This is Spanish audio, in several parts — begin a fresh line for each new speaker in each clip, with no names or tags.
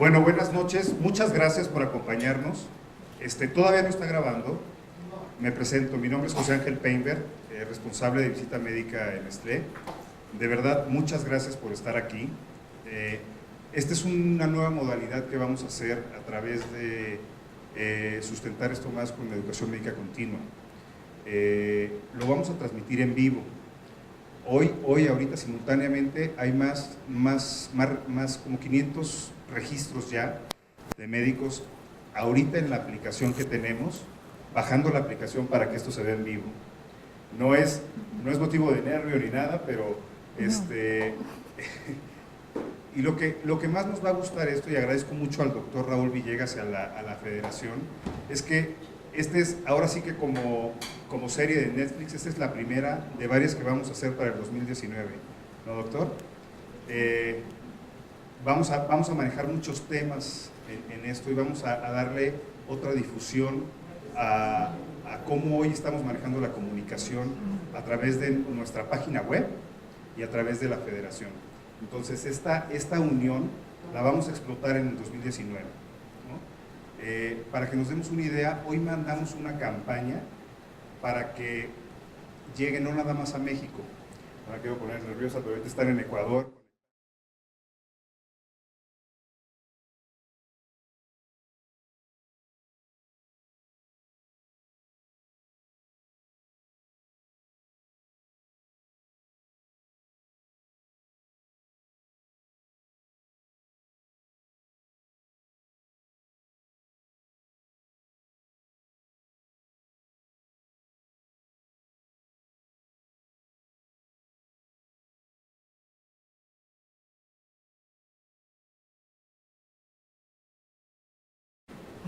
Bueno, buenas noches, muchas gracias por acompañarnos. Todavía no está grabando. Me presento, mi nombre es José Ángel Peinberg, responsable de visita médica en Nestlé. De verdad, muchas gracias por estar aquí. Esta es una nueva modalidad que vamos a hacer a través de sustentar esto más con la educación médica continua. Lo vamos a transmitir en vivo. Ahorita simultáneamente hay más como 500 registros ya de médicos ahorita en la aplicación que tenemos, bajando la aplicación para que esto se vea en vivo. No es motivo de nervio ni nada, pero y lo que más nos va a gustar esto, y agradezco mucho al doctor Raúl Villegas y a la federación, es que es ahora sí que como serie de Netflix, esta es la primera de varias que vamos a hacer para el 2019, ¿no, doctor? Vamos a manejar muchos temas en esto y vamos a darle otra difusión a cómo hoy estamos manejando la comunicación a través de nuestra página web y a través de la federación. Entonces, esta unión la vamos a explotar en el 2019, ¿no? Para que nos demos una idea, hoy mandamos una campaña para que llegue no nada más a México. No me quiero poner nerviosa, pero ahorita están en Ecuador.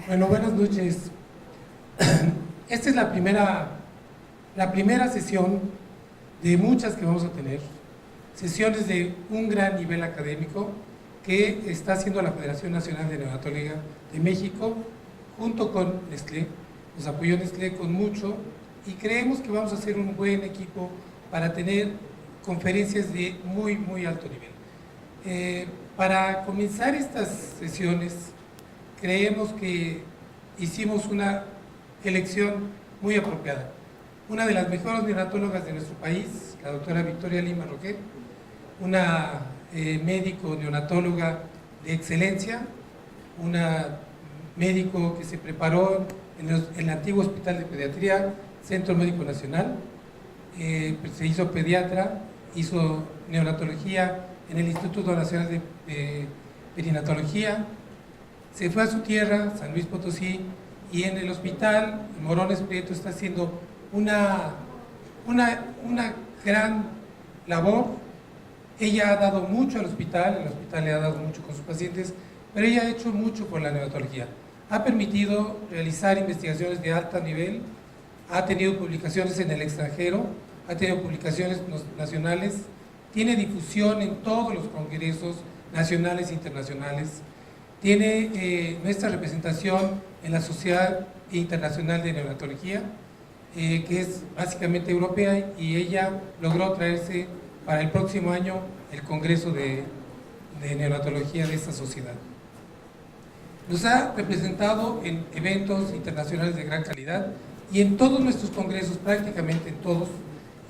Bueno, buenas noches. Esta es la primera sesión de muchas que vamos a tener, sesiones de un gran nivel académico que está haciendo la Federación Nacional de Neonatología de México junto con Nestlé. Nos apoyó Nestlé con mucho y creemos que vamos a hacer un buen equipo para tener conferencias de muy, muy alto nivel. Para comenzar estas sesiones, creemos que hicimos una elección muy apropiada. Una de las mejores neonatólogas de nuestro país, la doctora Victoria Lima Roquet, una médico neonatóloga de excelencia, una médico que se preparó en el antiguo Hospital de Pediatría, Centro Médico Nacional, se hizo pediatra, hizo neonatología en el Instituto Nacional de Perinatología, se fue a su tierra, San Luis Potosí, y en el hospital Morones Prieto está haciendo una gran labor. Ella ha dado mucho al hospital, el hospital le ha dado mucho con sus pacientes, pero ella ha hecho mucho por la neonatología. Ha permitido realizar investigaciones de alto nivel, ha tenido publicaciones en el extranjero, ha tenido publicaciones nacionales, tiene difusión en todos los congresos nacionales e internacionales, tiene nuestra representación en la Sociedad Internacional de Neonatología, que es básicamente europea, y ella logró traerse para el próximo año el Congreso de Neonatología de esta sociedad. Nos ha representado en eventos internacionales de gran calidad y en todos nuestros congresos, prácticamente en todos,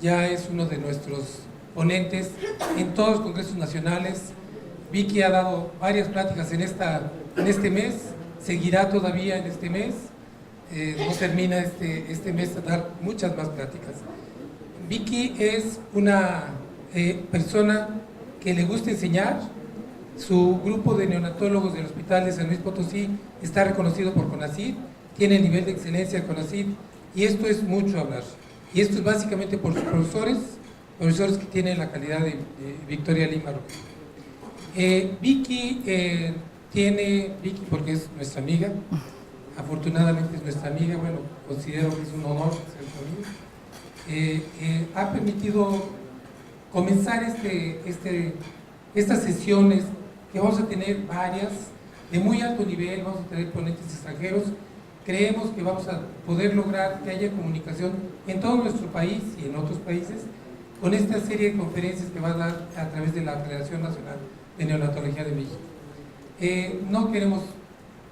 ya es uno de nuestros ponentes en todos los congresos nacionales. Vicky ha dado varias pláticas en este mes, seguirá todavía en este mes, no termina este mes de dar muchas más pláticas. Vicky es una persona que le gusta enseñar. Su grupo de neonatólogos del Hospital de San Luis Potosí está reconocido por CONACYT, tiene el nivel de excelencia de CONACYT, y esto es mucho hablar. Y esto es básicamente por sus profesores que tienen la calidad de Victoria Lima Roquet. Vicky porque es nuestra amiga, afortunadamente es nuestra amiga, bueno, considero que es un honor ser su amiga, ha permitido comenzar estas sesiones que vamos a tener varias, de muy alto nivel, vamos a tener ponentes extranjeros. Creemos que vamos a poder lograr que haya comunicación en todo nuestro país y en otros países con esta serie de conferencias que va a dar a través de la Federación Nacional de Neonatología de México. No queremos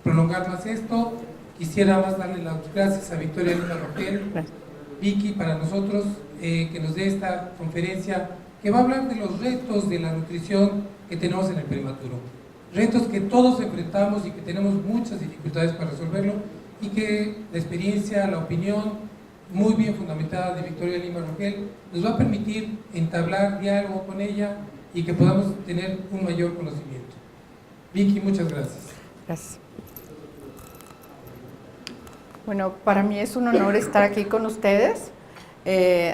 prolongar más esto. Quisiera más darle las gracias a Victoria Lima Rogel, Vicky, para nosotros, que nos dé esta conferencia que va a hablar de los retos de la nutrición que tenemos en el prematuro. Retos que todos enfrentamos y que tenemos muchas dificultades para resolverlo, y que la experiencia, la opinión muy bien fundamentada de Victoria Lima Rogel nos va a permitir entablar diálogo con ella y que podamos tener un mayor conocimiento. Vicky, muchas gracias.
Gracias. Bueno, para mí es un honor estar aquí con ustedes.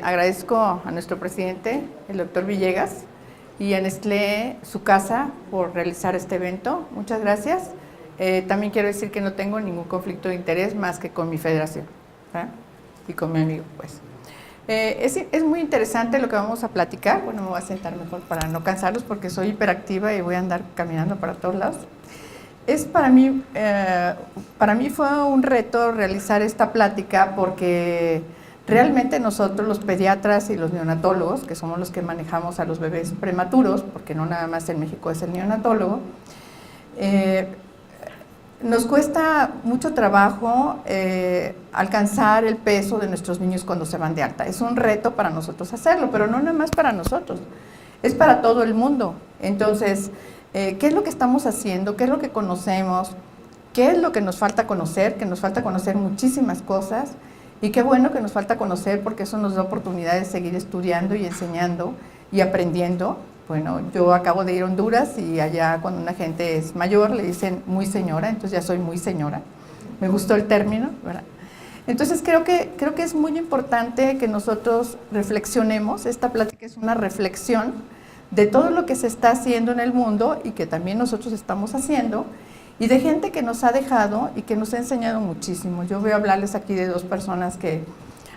Agradezco a nuestro presidente, el doctor Villegas, y a Nestlé, su casa, por realizar este evento. Muchas gracias. También quiero decir que no tengo ningún conflicto de interés más que con mi federación, ¿verdad? Y con mi amigo, pues. Es muy interesante lo que vamos a platicar. Bueno, me voy a sentar mejor para no cansarlos porque soy hiperactiva y voy a andar caminando para todos lados. Para mí fue un reto realizar esta plática porque realmente nosotros, los pediatras y los neonatólogos, que somos los que manejamos a los bebés prematuros, porque no nada más en México es el neonatólogo, nos cuesta mucho trabajo alcanzar el peso de nuestros niños cuando se van de alta. Es un reto para nosotros hacerlo, pero no nada más para nosotros, es para todo el mundo. Entonces, ¿qué es lo que estamos haciendo? ¿Qué es lo que conocemos? ¿Qué es lo que nos falta conocer? Que nos falta conocer muchísimas cosas, y qué bueno que nos falta conocer, porque eso nos da oportunidad de seguir estudiando y enseñando y aprendiendo. Bueno, yo acabo de ir a Honduras y allá cuando una gente es mayor le dicen muy señora, entonces ya soy muy señora. Me gustó el término, ¿verdad? Entonces creo que es muy importante que nosotros reflexionemos. Esta plática es una reflexión de todo lo que se está haciendo en el mundo y que también nosotros estamos haciendo, y de gente que nos ha dejado y que nos ha enseñado muchísimo. Yo voy a hablarles aquí de dos personas que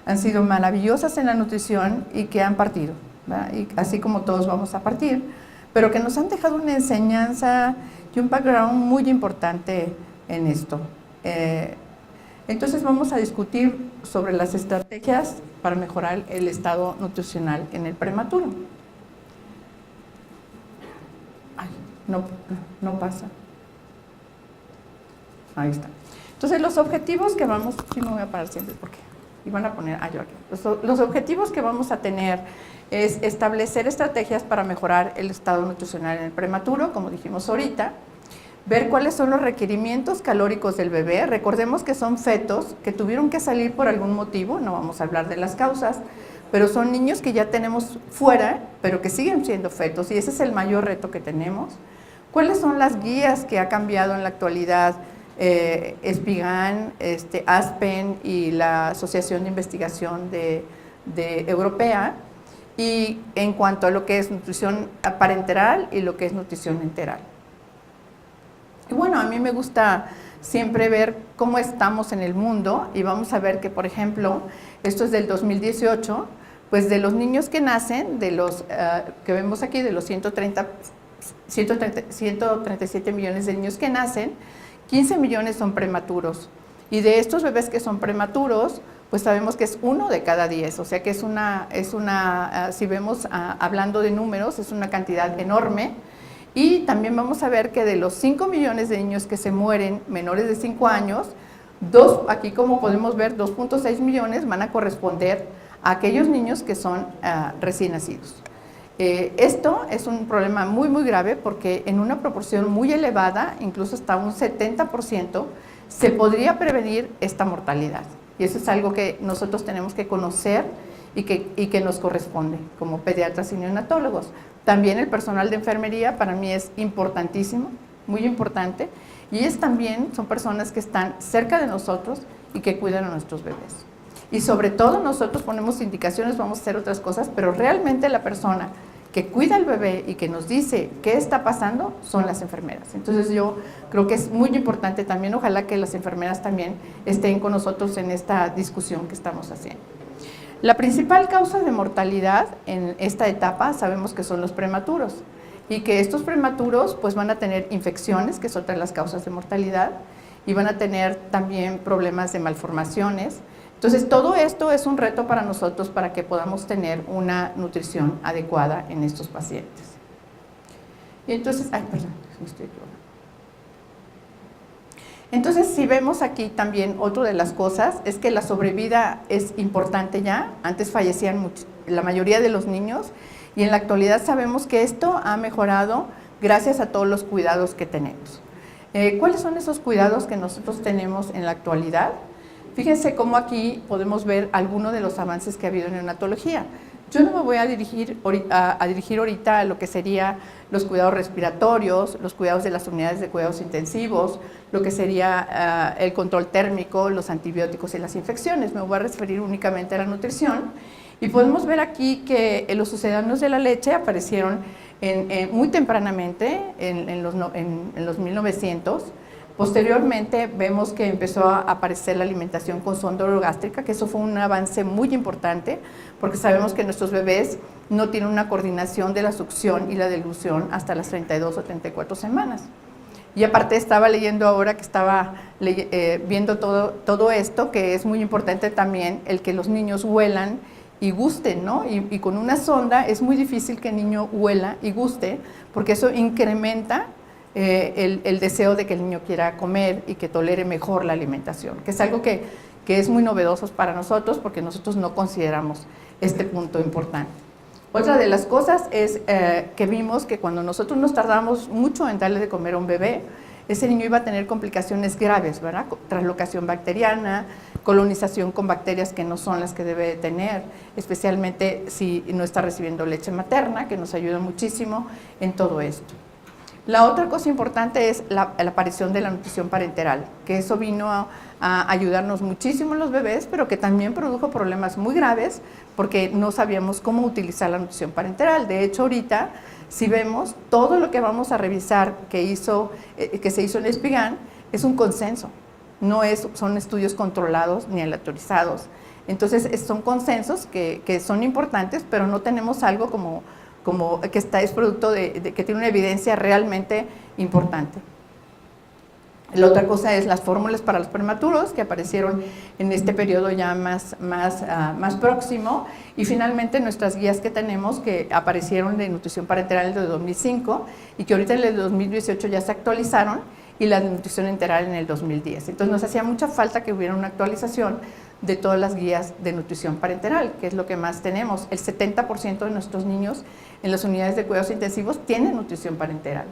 han sido maravillosas en la nutrición y que han partido, ¿verdad? Y así como todos vamos a partir, pero que nos han dejado una enseñanza y un background muy importante en esto. Entonces vamos a discutir sobre las estrategias para mejorar el estado nutricional en el prematuro. Ay, no pasa. Ahí está. Entonces los objetivos que vamos, sí me voy a parar siempre porque iban a poner, yo aquí. Los objetivos que vamos a tener es establecer estrategias para mejorar el estado nutricional en el prematuro, como dijimos ahorita, ver cuáles son los requerimientos calóricos del bebé. Recordemos que son fetos que tuvieron que salir por algún motivo, no vamos a hablar de las causas, pero son niños que ya tenemos fuera, pero que siguen siendo fetos, y ese es el mayor reto que tenemos. ¿Cuáles son las guías que ha cambiado en la actualidad Spigan, Aspen y la Asociación de Investigación de Europea, y en cuanto a lo que es nutrición parenteral y lo que es nutrición enteral? Y bueno, a mí me gusta siempre ver cómo estamos en el mundo, y vamos a ver que, por ejemplo, esto es del 2018, pues de los niños que nacen, de los que vemos aquí, de los 137 millones de niños que nacen, 15 millones son prematuros, y de estos bebés que son prematuros, pues sabemos que es 1 de cada 10, o sea que si vemos hablando de números, es una cantidad enorme. Y también vamos a ver que de los 5 millones de niños que se mueren menores de 5 años, aquí como podemos ver, 2.6 millones van a corresponder a aquellos niños que son recién nacidos. Esto es un problema muy, muy grave, porque en una proporción muy elevada, incluso hasta un 70%, se podría prevenir esta mortalidad. Y eso es algo que nosotros tenemos que conocer y que nos corresponde como pediatras y neonatólogos. También el personal de enfermería para mí es importantísimo, muy importante, y son personas que están cerca de nosotros y que cuidan a nuestros bebés. Y sobre todo nosotros ponemos indicaciones, vamos a hacer otras cosas, pero realmente la persona que cuida al bebé y que nos dice qué está pasando son las enfermeras. Entonces yo creo que es muy importante también, ojalá que las enfermeras también estén con nosotros en esta discusión que estamos haciendo. La principal causa de mortalidad en esta etapa sabemos que son los prematuros, y que estos prematuros pues van a tener infecciones, que es otra de las causas de mortalidad, y van a tener también problemas de malformaciones. Entonces todo esto es un reto para nosotros para que podamos tener una nutrición adecuada en estos pacientes. Y entonces, perdón, me estoy equivocando. Entonces, si vemos aquí también, otra de las cosas es que la sobrevida es importante ya. Antes fallecían la mayoría de los niños y en la actualidad sabemos que esto ha mejorado gracias a todos los cuidados que tenemos. ¿Cuáles son esos cuidados que nosotros tenemos en la actualidad? Fíjense cómo aquí podemos ver algunos de los avances que ha habido en neonatología. Yo no me voy a dirigir ahorita a lo que sería los cuidados respiratorios, los cuidados de las unidades de cuidados intensivos, lo que sería el control térmico, los antibióticos y las infecciones. Me voy a referir únicamente a la nutrición. Y podemos ver aquí que los sucedáneos de la leche aparecieron muy tempranamente, en los 1900. Posteriormente vemos que empezó a aparecer la alimentación con sonda orogástrica, que eso fue un avance muy importante, porque sabemos que nuestros bebés no tienen una coordinación de la succión y la dilución hasta las 32 o 34 semanas. Y aparte estaba leyendo ahora que estaba viendo todo esto, que es muy importante también el que los niños huelan y gusten, ¿no? Y con una sonda es muy difícil que el niño huela y guste, porque eso incrementa el deseo de que el niño quiera comer y que tolere mejor la alimentación, que es algo que es muy novedoso para nosotros porque nosotros no consideramos este punto importante. Otra de las cosas es que vimos que cuando nosotros nos tardamos mucho en darle de comer a un bebé, ese niño iba a tener complicaciones graves, ¿verdad? Translocación bacteriana, colonización con bacterias que no son las que debe de tener, especialmente si no está recibiendo leche materna, que nos ayuda muchísimo en todo esto. La otra cosa importante es la aparición de la nutrición parenteral, que eso vino a ayudarnos muchísimo en los bebés, pero que también produjo problemas muy graves porque no sabíamos cómo utilizar la nutrición parenteral. De hecho, ahorita, si vemos, todo lo que vamos a revisar que se hizo en Espigan es un consenso, son estudios controlados ni aleatorizados. Entonces, son consensos que son importantes, pero no tenemos algo como que es producto que tiene una evidencia realmente importante. La otra cosa es las fórmulas para los prematuros que aparecieron en este periodo ya más próximo, y finalmente nuestras guías que tenemos que aparecieron de nutrición parenteral en el 2005 y que ahorita en el 2018 ya se actualizaron, y la de nutrición enteral en el 2010. Entonces nos hacía mucha falta que hubiera una actualización de todas las guías de nutrición parenteral, que es lo que más tenemos. El 70% de nuestros niños en las unidades de cuidados intensivos tienen nutrición parenteral.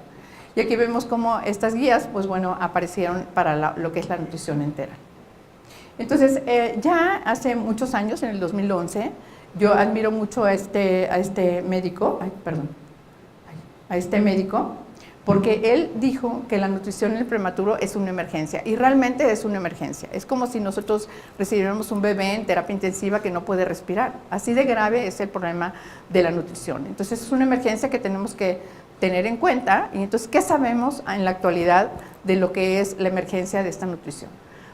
Y aquí vemos cómo estas guías, pues bueno, aparecieron para lo que es la nutrición enteral. Entonces, ya hace muchos años, en el 2011, yo admiro mucho a este médico, porque él dijo que la nutrición en el prematuro es una emergencia, y realmente es una emergencia. Es como si nosotros recibiéramos un bebé en terapia intensiva que no puede respirar. Así de grave es el problema de la nutrición. Entonces es una emergencia que tenemos que tener en cuenta. Y entonces, ¿qué sabemos en la actualidad de lo que es la emergencia de esta nutrición?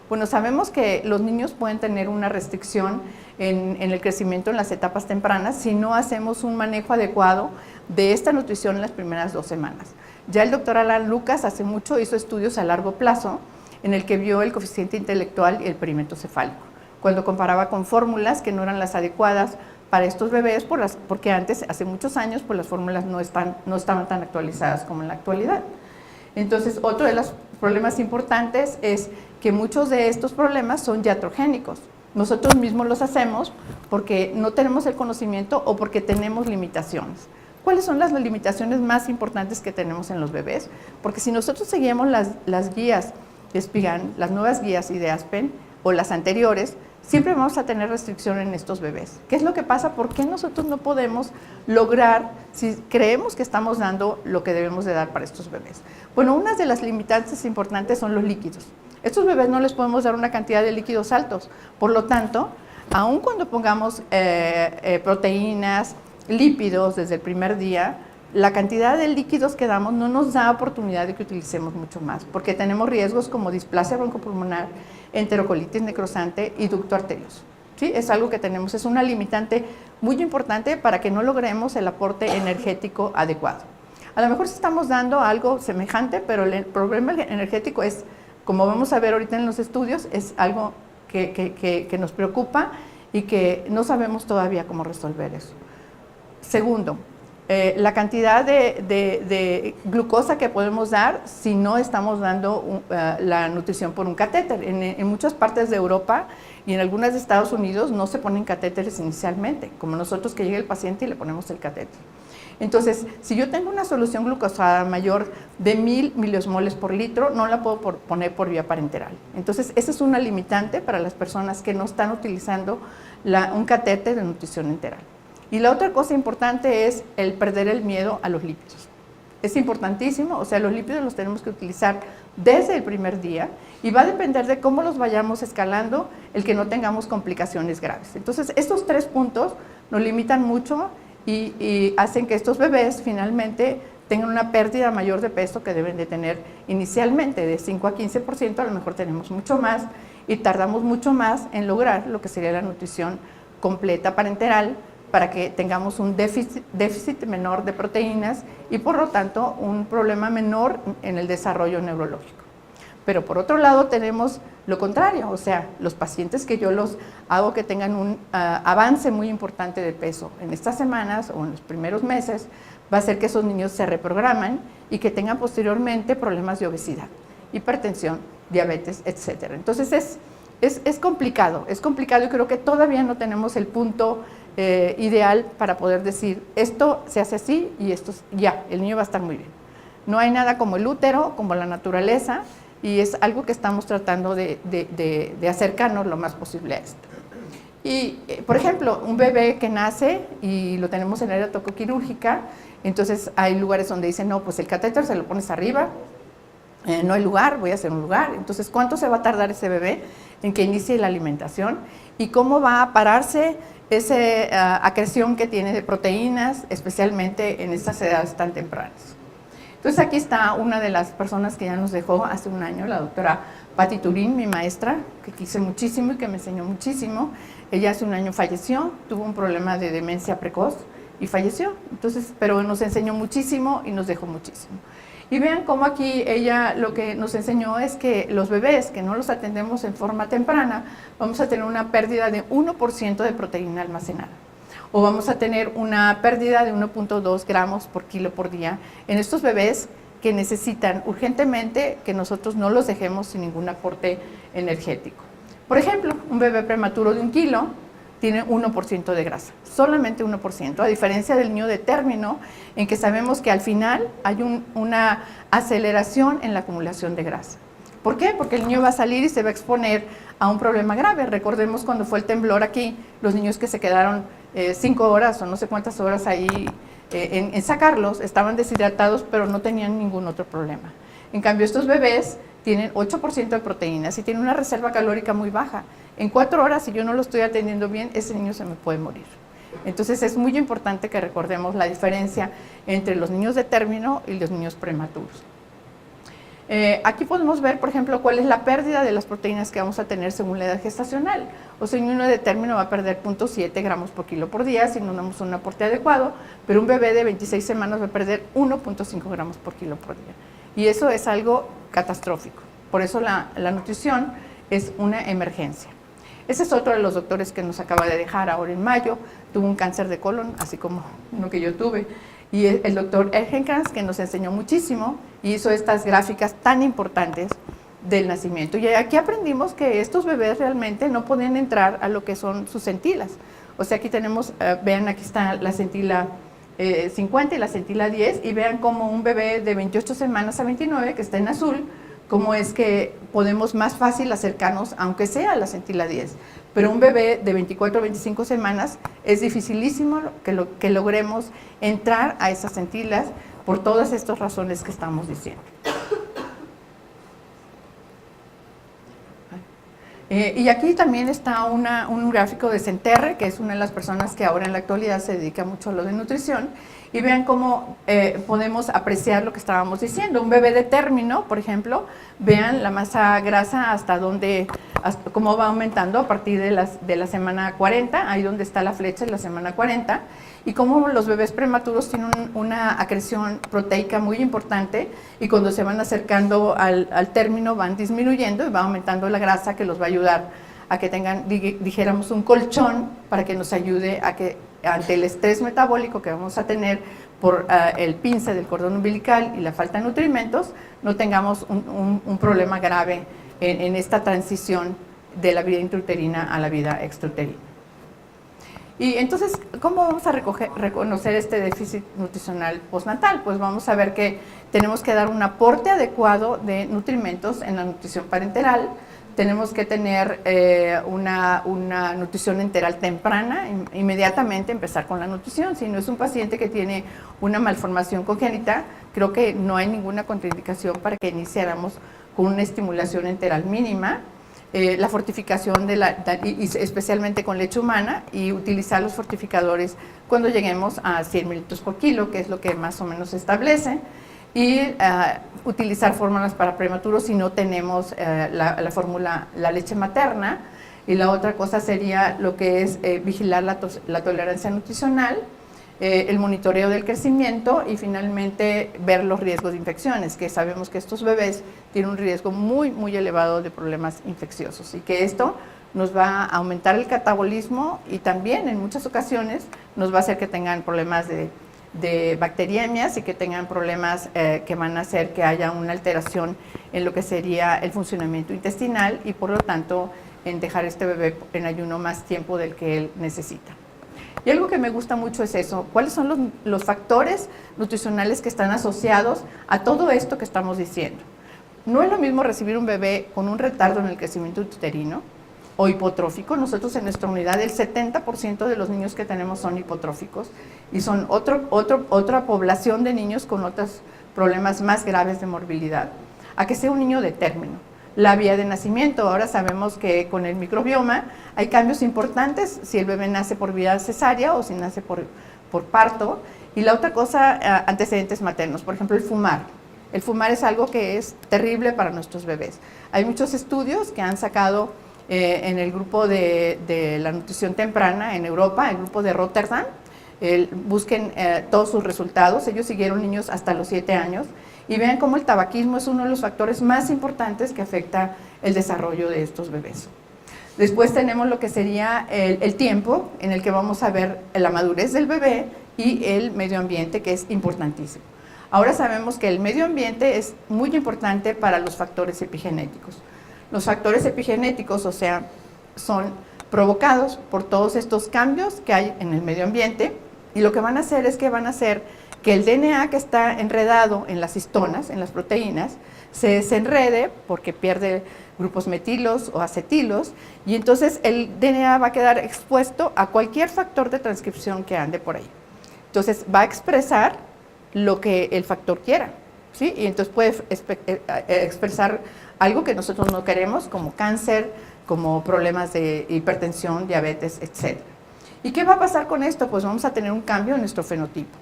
Bueno, sabemos que los niños pueden tener una restricción en el crecimiento en las etapas tempranas si no hacemos un manejo adecuado de esta nutrición en las primeras 2 semanas. Ya el doctor Alan Lucas hace mucho hizo estudios a largo plazo en el que vio el coeficiente intelectual y el perímetro cefálico, cuando comparaba con fórmulas que no eran las adecuadas para estos bebés, porque antes, hace muchos años, pues las fórmulas no estaban tan actualizadas como en la actualidad. Entonces, otro de los problemas importantes es que muchos de estos problemas son iatrogénicos. Nosotros mismos los hacemos porque no tenemos el conocimiento o porque tenemos limitaciones. ¿Cuáles son las limitaciones más importantes que tenemos en los bebés? Porque si nosotros seguimos las guías de Espigan, las nuevas guías y de Aspen, o las anteriores, siempre vamos a tener restricción en estos bebés. ¿Qué es lo que pasa? ¿Por qué nosotros no podemos lograr, si creemos que estamos dando lo que debemos de dar para estos bebés? Bueno, una de las limitantes importantes son los líquidos. Estos bebés no les podemos dar una cantidad de líquidos altos. Por lo tanto, aun cuando pongamos proteínas, lípidos desde el primer día, la cantidad de líquidos que damos no nos da oportunidad de que utilicemos mucho más, porque tenemos riesgos como displasia broncopulmonar, enterocolitis necrosante y ducto arterioso. ¿Sí? Es algo que tenemos, es una limitante muy importante para que no logremos el aporte energético adecuado. A lo mejor sí estamos dando algo semejante, pero el problema energético es, como vamos a ver ahorita en los estudios, es algo que nos preocupa y que no sabemos todavía cómo resolver eso. Segundo, la cantidad de glucosa que podemos dar si no estamos dando la nutrición por un catéter. En muchas partes de Europa y en algunas de Estados Unidos no se ponen catéteres inicialmente, como nosotros, que llega el paciente y le ponemos el catéter. Entonces, si yo tengo una solución glucosada mayor de 1000 miliosmoles por litro, no la puedo poner por vía parenteral. Entonces, esa es una limitante para las personas que no están utilizando un catéter de nutrición enteral. Y la otra cosa importante es el perder el miedo a los lípidos. Es importantísimo, o sea, los lípidos los tenemos que utilizar desde el primer día y va a depender de cómo los vayamos escalando el que no tengamos complicaciones graves. Entonces, estos 3 puntos nos limitan mucho y hacen que estos bebés finalmente tengan una pérdida mayor de peso que deben de tener inicialmente, de 5 a 15%, a lo mejor tenemos mucho más y tardamos mucho más en lograr lo que sería la nutrición completa parenteral para que tengamos un déficit menor de proteínas y por lo tanto un problema menor en el desarrollo neurológico. Pero por otro lado tenemos lo contrario, o sea, los pacientes que yo los hago que tengan un avance muy importante de peso en estas semanas o en los primeros meses, va a hacer que esos niños se reprograman y que tengan posteriormente problemas de obesidad, hipertensión, diabetes, etc. Entonces es complicado y creo que todavía no tenemos el punto ideal para poder decir esto se hace así y esto ya, el niño va a estar muy bien. No hay nada como el útero, como la naturaleza, y es algo que estamos tratando de acercarnos lo más posible a esto. Y, por ejemplo, un bebé que nace y lo tenemos en área tocoquirúrgica, entonces hay lugares donde dicen, no, pues el catéter se lo pones arriba, no hay lugar, voy a hacer un lugar. Entonces, ¿cuánto se va a tardar ese bebé en que inicie la alimentación? ¿Y cómo va a pararse esa acreción que tiene de proteínas, especialmente en estas edades tan tempranas? Entonces aquí está una de las personas que ya nos dejó hace un año, la doctora Patti Turín, mi maestra, que quise muchísimo y que me enseñó muchísimo. Ella hace un año falleció, tuvo un problema de demencia precoz y falleció. Entonces, pero nos enseñó muchísimo y nos dejó muchísimo. Y vean cómo aquí ella lo que nos enseñó es que los bebés que no los atendemos en forma temprana, vamos a tener una pérdida de 1% de proteína almacenada. O vamos a tener una pérdida de 1.2 gramos por kilo por día en estos bebés que necesitan urgentemente que nosotros no los dejemos sin ningún aporte energético. Por ejemplo, un bebé prematuro de 1 kilo tiene 1% de grasa, solamente 1%, a diferencia del niño de término, en que sabemos que al final hay una aceleración en la acumulación de grasa. ¿Por qué? Porque el niño va a salir y se va a exponer a un problema grave. Recordemos cuando fue el temblor aquí, los niños que se quedaron 5 horas o no sé cuántas horas ahí en sacarlos, estaban deshidratados, pero no tenían ningún otro problema. En cambio, estos bebés tienen 8% de proteínas y tienen una reserva calórica muy baja. En 4 horas, si yo no lo estoy atendiendo bien, ese niño se me puede morir. Entonces, es muy importante que recordemos la diferencia entre los niños de término y los niños prematuros. Aquí podemos ver, por ejemplo, cuál es la pérdida de las proteínas que vamos a tener según la edad gestacional. O sea, un niño de término va a perder 0.7 gramos por kilo por día si no damos un aporte adecuado, pero un bebé de 26 semanas va a perder 1.5 gramos por kilo por día. Y eso es algo catastrófico. Por eso la nutrición es una emergencia. Ese es otro de los doctores que nos acaba de dejar ahora en mayo. Tuvo un cáncer de colon, así como uno que yo tuve. Y el doctor Ergenkranz, que nos enseñó muchísimo y hizo estas gráficas tan importantes del nacimiento. Y aquí aprendimos que estos bebés realmente no podían entrar a lo que son sus centilas. O sea, aquí tenemos, vean, aquí está la centila 50 y la centila 10, y vean como un bebé de 28 semanas a 29, que está en azul, cómo es que podemos más fácil acercarnos, aunque sea a la centila 10. Pero un bebé de 24 a 25 semanas es dificilísimo que logremos entrar a esas centilas por todas estas razones que estamos diciendo. Y aquí también está un gráfico de Centerre, que es una de las personas que ahora en la actualidad se dedica mucho a lo de nutrición, y vean cómo podemos apreciar lo que estábamos diciendo. Un bebé de término, por ejemplo, vean la masa grasa hasta cómo va aumentando a partir de la semana 40, ahí donde está la flecha en la semana 40, y cómo los bebés prematuros tienen una acreción proteica muy importante, y cuando se van acercando al término van disminuyendo y va aumentando la grasa, que los va a ayudar a que tengan, dijéramos, un colchón para que nos ayude a que ante el estrés metabólico que vamos a tener por el pince del cordón umbilical y la falta de nutrimentos, no tengamos un problema grave en esta transición de la vida intrauterina a la vida extrauterina. Y entonces, ¿cómo vamos a reconocer este déficit nutricional postnatal? Pues vamos a ver que tenemos que dar un aporte adecuado de nutrimentos en la nutrición parenteral, tenemos que tener una nutrición enteral temprana, inmediatamente empezar con la nutrición. Si no es un paciente que tiene una malformación congénita, creo que no hay ninguna contraindicación para que iniciáramos con una estimulación enteral mínima. La fortificación, especialmente con leche humana, y utilizar los fortificadores cuando lleguemos a 100 mililitros por kilo, que es lo que más o menos se establece, y utilizar fórmulas para prematuros si no tenemos la fórmula, la leche materna. Y la otra cosa sería lo que es vigilar la tolerancia nutricional, el monitoreo del crecimiento y finalmente ver los riesgos de infecciones, que sabemos que estos bebés tienen un riesgo muy, muy elevado de problemas infecciosos y que esto nos va a aumentar el catabolismo y también en muchas ocasiones nos va a hacer que tengan problemas de bacteriemias y que tengan problemas que van a hacer que haya una alteración en lo que sería el funcionamiento intestinal y por lo tanto en dejar este bebé en ayuno más tiempo del que él necesita. Y algo que me gusta mucho es eso, ¿cuáles son los factores nutricionales que están asociados a todo esto que estamos diciendo? No es lo mismo recibir un bebé con un retardo en el crecimiento uterino o hipotrófico. Nosotros en nuestra unidad el 70% de los niños que tenemos son hipotróficos y son otra población de niños con otros problemas más graves de morbilidad, a que sea un niño de término. La vía de nacimiento, ahora sabemos que con el microbioma hay cambios importantes si el bebé nace por vía cesárea o si nace por parto. Y la otra cosa, antecedentes maternos, por ejemplo el fumar. El fumar es algo que es terrible para nuestros bebés. Hay muchos estudios que han sacado en el grupo de la nutrición temprana en Europa, el grupo de Rotterdam. Busquen todos sus resultados, ellos siguieron niños hasta los 7 años y vean cómo el tabaquismo es uno de los factores más importantes que afecta el desarrollo de estos bebés. Después tenemos lo que sería el tiempo en el que vamos a ver la madurez del bebé y el medio ambiente, que es importantísimo. Ahora sabemos que el medio ambiente es muy importante para los factores epigenéticos. Los factores epigenéticos, o sea, son provocados por todos estos cambios que hay en el medio ambiente y lo que van a hacer es que van a hacer que el DNA que está enredado en las histonas, en las proteínas, se desenrede porque pierde grupos metilos o acetilos y entonces el DNA va a quedar expuesto a cualquier factor de transcripción que ande por ahí. Entonces va a expresar lo que el factor quiera, ¿sí? Y entonces puede expresar algo que nosotros no queremos, como cáncer, como problemas de hipertensión, diabetes, etc. ¿Y qué va a pasar con esto? Pues vamos a tener un cambio en nuestro fenotipo.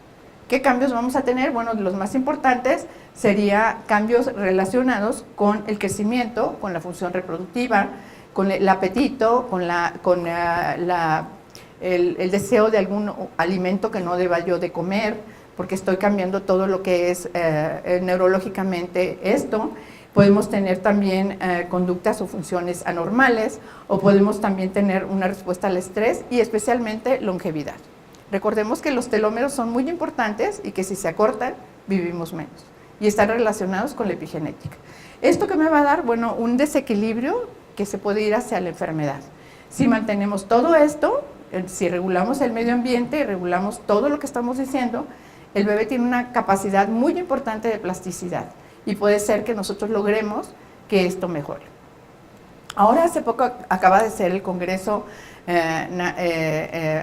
¿Qué cambios vamos a tener? Bueno, los más importantes serían cambios relacionados con el crecimiento, con la función reproductiva, con el apetito, con el deseo de algún alimento que no deba yo de comer, porque estoy cambiando todo lo que es neurológicamente esto. Podemos tener también conductas o funciones anormales o podemos también tener una respuesta al estrés y especialmente longevidad. Recordemos que los telómeros son muy importantes y que si se acortan, vivimos menos y están relacionados con la epigenética. ¿Esto qué me va a dar? Bueno, un desequilibrio que se puede ir hacia la enfermedad. Si mantenemos todo esto, si regulamos el medio ambiente y regulamos todo lo que estamos diciendo, el bebé tiene una capacidad muy importante de plasticidad y puede ser que nosotros logremos que esto mejore. Ahora hace poco acaba de ser el congreso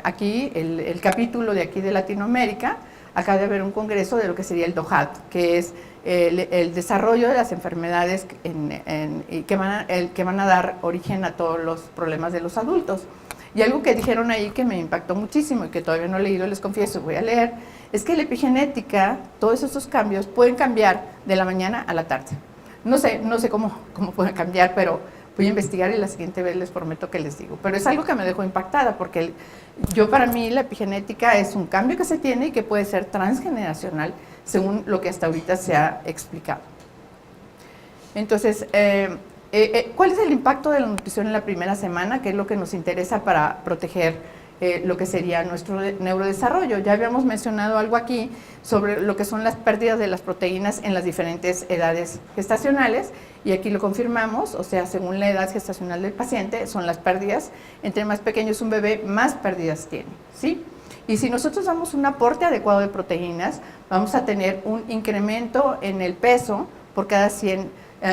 aquí, el capítulo de aquí de Latinoamérica, acaba de haber un congreso de lo que sería el DOHAT, que es el desarrollo de las enfermedades que van a dar origen a todos los problemas de los adultos. Y algo que dijeron ahí que me impactó muchísimo y que todavía no he leído, les confieso, voy a leer, es que la epigenética, todos estos cambios pueden cambiar de la mañana a la tarde. No sé cómo pueden cambiar, pero voy a investigar y la siguiente vez les prometo que les digo. Pero es algo que me dejó impactada porque para mí la epigenética es un cambio que se tiene y que puede ser transgeneracional según lo que hasta ahorita se ha explicado. Entonces, ¿cuál es el impacto de la nutrición en la primera semana? Que es lo que nos interesa para proteger lo que sería nuestro neurodesarrollo. Ya habíamos mencionado algo aquí sobre lo que son las pérdidas de las proteínas en las diferentes edades gestacionales, y aquí lo confirmamos, o sea, según la edad gestacional del paciente, son las pérdidas, entre más pequeño es un bebé, más pérdidas tiene, ¿sí? Y si nosotros damos un aporte adecuado de proteínas, vamos a tener un incremento en el peso por cada 100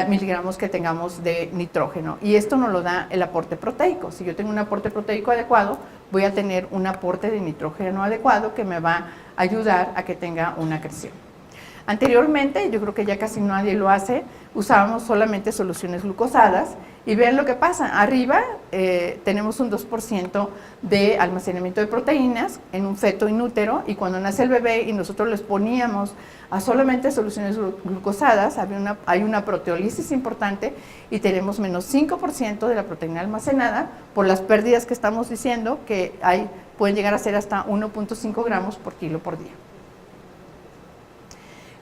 miligramos que tengamos de nitrógeno, y esto nos lo da el aporte proteico. Si yo tengo un aporte proteico adecuado, voy a tener un aporte de nitrógeno adecuado que me va a ayudar a que tenga una creación. Anteriormente, yo creo que ya casi nadie lo hace, usábamos solamente soluciones glucosadas, y vean lo que pasa. Arriba tenemos un 2% de almacenamiento de proteínas en un feto inútero, y cuando nace el bebé y nosotros les poníamos a solamente soluciones glucosadas, hay una proteólisis importante y tenemos menos 5% de la proteína almacenada por las pérdidas que estamos diciendo que pueden llegar a ser hasta 1.5 gramos por kilo por día.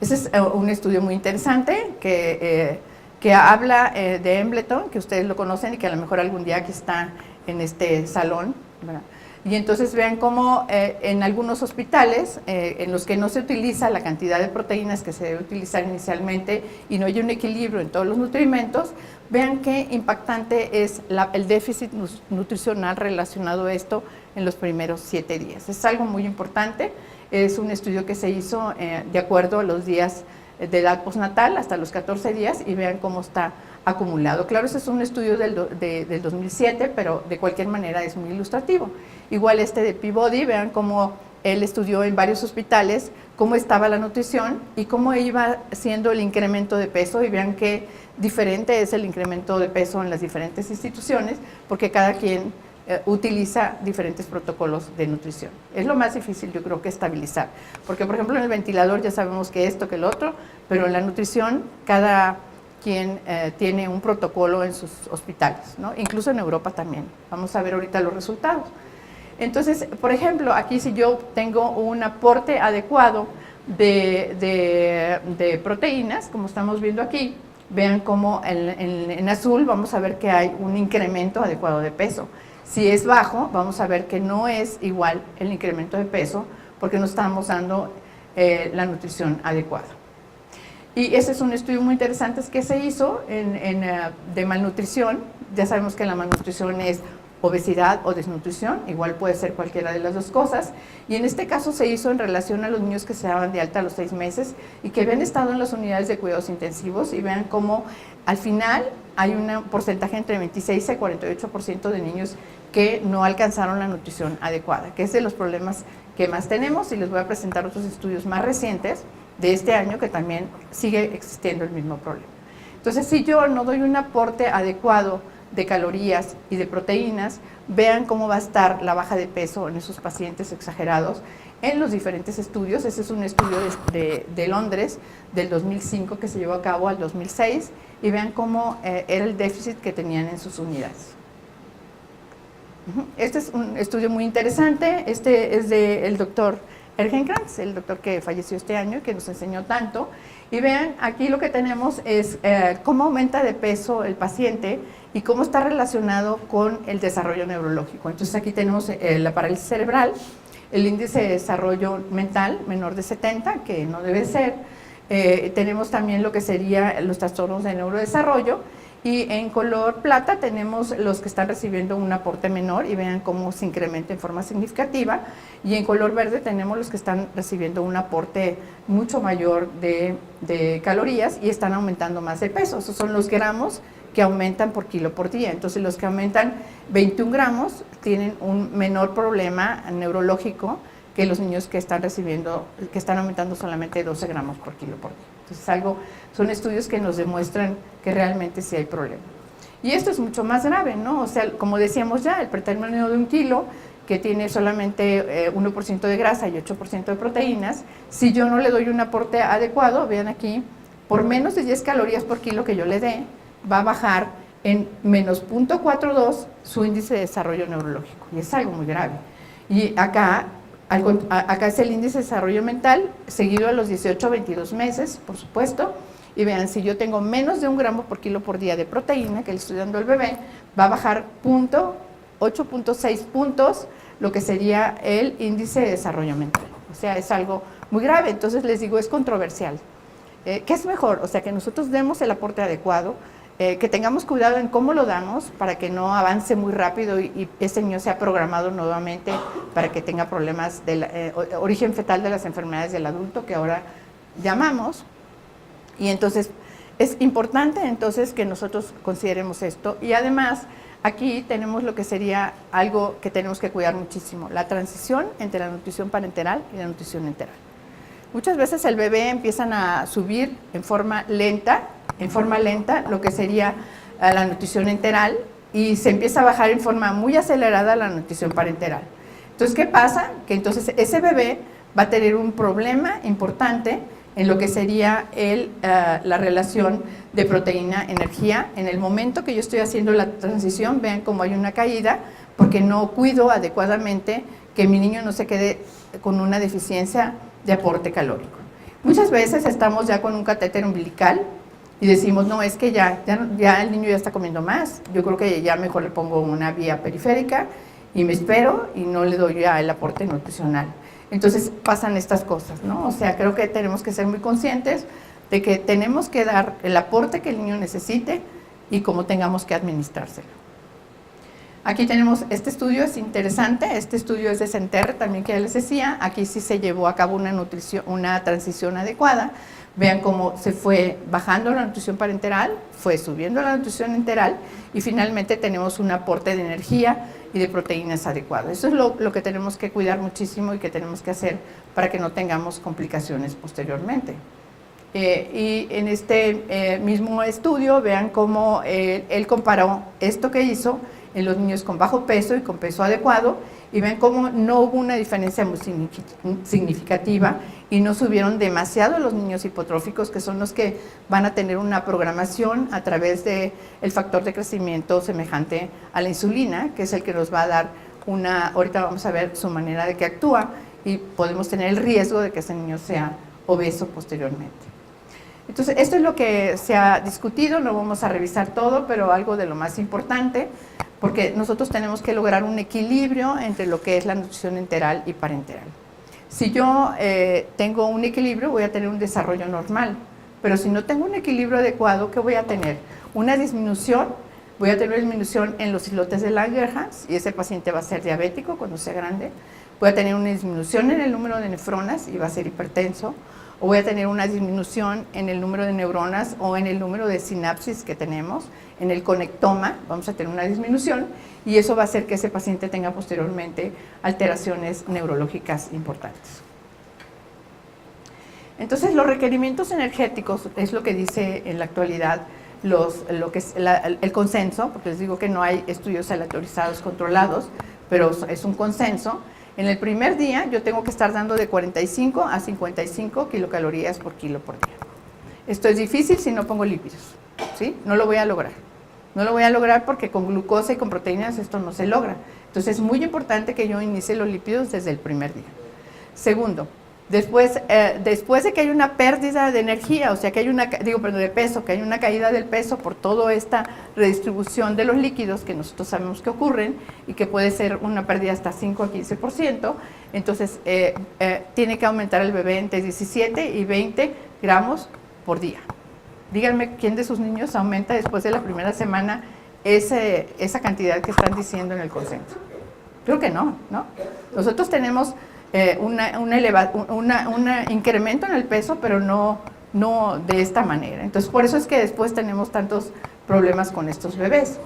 Ese es un estudio muy interesante que habla de Embleton, que ustedes lo conocen y que a lo mejor algún día aquí está en este salón, ¿verdad? Y entonces vean cómo en algunos hospitales en los que no se utiliza la cantidad de proteínas que se debe utilizar inicialmente y no hay un equilibrio en todos los nutrimentos, vean qué impactante es el déficit nutricional relacionado a esto en los primeros 7 días. Es algo muy importante, es un estudio que se hizo de acuerdo a los días de edad postnatal hasta los 14 días, y vean cómo está acumulado. Claro, ese es un estudio del 2007, pero de cualquier manera es muy ilustrativo. Igual este de Peabody, vean cómo él estudió en varios hospitales cómo estaba la nutrición y cómo iba siendo el incremento de peso, y vean qué diferente es el incremento de peso en las diferentes instituciones, porque cada quien utiliza diferentes protocolos de nutrición. Es lo más difícil, yo creo, que estabilizar, porque por ejemplo en el ventilador ya sabemos que esto, que el otro, pero en la nutrición cada quien tiene un protocolo en sus hospitales, ¿no? Incluso en Europa también. Vamos a ver ahorita los resultados. Entonces, por ejemplo, aquí si yo tengo un aporte adecuado de proteínas, como estamos viendo aquí, vean cómo en azul vamos a ver que hay un incremento adecuado de peso. Si es bajo, vamos a ver que no es igual el incremento de peso porque no estamos dando la nutrición adecuada. Y ese es un estudio muy interesante que se hizo de malnutrición. Ya sabemos que la malnutrición es obesidad o desnutrición, igual puede ser cualquiera de las dos cosas, y en este caso se hizo en relación a los niños que se daban de alta a los 6 meses y que habían estado en las unidades de cuidados intensivos, y vean cómo al final hay un porcentaje entre 26 y 48% de niños que no alcanzaron la nutrición adecuada, que es de los problemas que más tenemos, y les voy a presentar otros estudios más recientes de este año que también sigue existiendo el mismo problema. Entonces, si yo no doy un aporte adecuado de calorías y de proteínas, vean cómo va a estar la baja de peso en esos pacientes exagerados en los diferentes estudios. Ese es un estudio de Londres del 2005 que se llevó a cabo al 2006, y vean cómo era el déficit que tenían en sus unidades. Este es un estudio muy interesante. Este es del doctor Ergenkrantz, el doctor que falleció este año, que nos enseñó tanto. Y vean, aquí lo que tenemos es cómo aumenta de peso el paciente y cómo está relacionado con el desarrollo neurológico. Entonces aquí tenemos la parálisis cerebral, el índice de desarrollo mental menor de 70, que no debe ser. Tenemos también lo que sería los trastornos de neurodesarrollo, y en color plata tenemos los que están recibiendo un aporte menor, y vean cómo se incrementa en forma significativa, y en color verde tenemos los que están recibiendo un aporte mucho mayor de calorías y están aumentando más de peso. Esos son los gramos que aumentan por kilo por día. Entonces los que aumentan 21 gramos tienen un menor problema neurológico que los niños que están aumentando solamente 12 gramos por kilo por día. Entonces son estudios que nos demuestran que realmente sí hay problema. Y esto es mucho más grave, ¿no? O sea, como decíamos ya, el pretérmino de 1 kilo, que tiene solamente 1% de grasa y 8% de proteínas, si yo no le doy un aporte adecuado, vean aquí, por menos de 10 calorías por kilo que yo le dé, va a bajar en menos 0.42 su índice de desarrollo neurológico, y es algo muy grave. Y acá es el índice de desarrollo mental, seguido a los 18 a 22 meses, por supuesto, y vean, si yo tengo menos de 1 gramo por kilo por día de proteína que le estoy dando al bebé, va a bajar 8.6 puntos lo que sería el índice de desarrollo mental. O sea, es algo muy grave. Entonces les digo, es controversial. ¿Qué es mejor? O sea, que nosotros demos el aporte adecuado, que tengamos cuidado en cómo lo damos para que no avance muy rápido y ese niño sea programado nuevamente para que tenga problemas de origen fetal de las enfermedades del adulto que ahora llamamos. Y entonces es importante entonces que nosotros consideremos esto. Y además aquí tenemos lo que sería algo que tenemos que cuidar muchísimo, la transición entre la nutrición parenteral y la nutrición enteral. Muchas veces el bebé empiezan a subir en forma lenta lo que sería la nutrición enteral y se empieza a bajar en forma muy acelerada la nutrición parenteral. Entonces, ¿qué pasa? Que entonces ese bebé va a tener un problema importante en lo que sería la relación de proteína-energía. En el momento que yo estoy haciendo la transición, vean cómo hay una caída, porque no cuido adecuadamente que mi niño no se quede con una deficiencia de aporte calórico. Muchas veces estamos ya con un catéter umbilical y decimos, no, es que ya el niño ya está comiendo más, yo creo que ya mejor le pongo una vía periférica y me espero y no le doy ya el aporte nutricional. Entonces pasan estas cosas, ¿no? O sea, creo que tenemos que ser muy conscientes de que tenemos que dar el aporte que el niño necesite y cómo tengamos que administrárselo. Aquí tenemos, este estudio es interesante, este estudio es de Centerre también, que ya les decía, aquí sí se llevó a cabo una transición adecuada. Vean cómo se fue bajando la nutrición parenteral, fue subiendo la nutrición enteral y finalmente tenemos un aporte de energía y de proteínas adecuado. Eso es lo que tenemos que cuidar muchísimo y que tenemos que hacer para que no tengamos complicaciones posteriormente. Y en este mismo estudio, vean cómo él comparó esto que hizo en los niños con bajo peso y con peso adecuado, y ven cómo no hubo una diferencia muy significativa y no subieron demasiado los niños hipotróficos, que son los que van a tener una programación a través del factor de crecimiento semejante a la insulina, que es el que nos va a dar ahorita vamos a ver su manera de que actúa y podemos tener el riesgo de que ese niño sea obeso posteriormente. Entonces, esto es lo que se ha discutido, no vamos a revisar todo, pero algo de lo más importante, porque nosotros tenemos que lograr un equilibrio entre lo que es la nutrición enteral y parenteral. Si yo tengo un equilibrio, voy a tener un desarrollo normal, pero si no tengo un equilibrio adecuado, ¿qué voy a tener? Una disminución, voy a tener una disminución en los islotes de Langerhans, y ese paciente va a ser diabético cuando sea grande, voy a tener una disminución en el número de nefronas y va a ser hipertenso, o voy a tener una disminución en el número de neuronas o en el número de sinapsis que tenemos, en el conectoma vamos a tener una disminución y eso va a hacer que ese paciente tenga posteriormente alteraciones neurológicas importantes. Entonces, los requerimientos energéticos es lo que dice en la actualidad lo que es el consenso, porque les digo que no hay estudios aleatorizados controlados, pero es un consenso. En el primer día yo tengo que estar dando de 45 a 55 kilocalorías por kilo por día. Esto es difícil si no pongo lípidos, ¿sí? No lo voy a lograr. No lo voy a lograr porque con glucosa y con proteínas esto no se logra. Entonces es muy importante que yo inicie los lípidos desde el primer día. Segundo, después de que hay una pérdida de energía, o sea que hay de peso, que hay una caída del peso por toda esta redistribución de los líquidos que nosotros sabemos que ocurren y que puede ser una pérdida hasta 5 a 15%, entonces tiene que aumentar el bebé entre 17 y 20 gramos por día. Díganme quién de sus niños aumenta después de la primera semana esa cantidad que están diciendo en el consenso. Creo que no, ¿no? Nosotros tenemos un incremento en el peso, pero no de esta manera. Entonces, por eso es que después tenemos tantos problemas con estos bebés.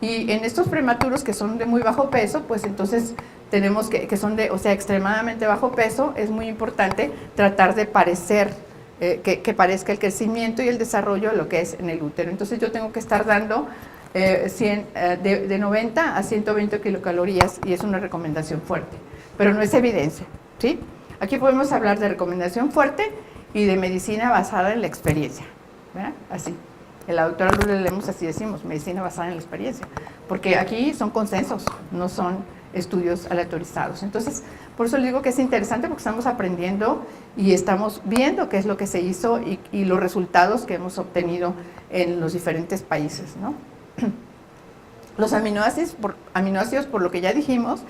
Y en estos prematuros que son de muy bajo peso, pues entonces tenemos que son de, o sea, extremadamente bajo peso, es muy importante tratar de parecer, que parezca el crecimiento y el desarrollo de lo que es en el útero. Entonces, yo tengo que estar dando de 90 a 120 kilocalorías y es una recomendación fuerte, pero no es evidencia, ¿sí? Aquí podemos hablar de recomendación fuerte y de medicina basada en la experiencia, ¿verdad? Así. En la doctora Lourdes Lemos así decimos, medicina basada en la experiencia, porque aquí son consensos, no son estudios aleatorizados. Entonces, por eso les digo que es interesante porque estamos aprendiendo y estamos viendo qué es lo que se hizo y los resultados que hemos obtenido en los diferentes países, ¿no? Los aminoácidos, por lo que ya dijimos,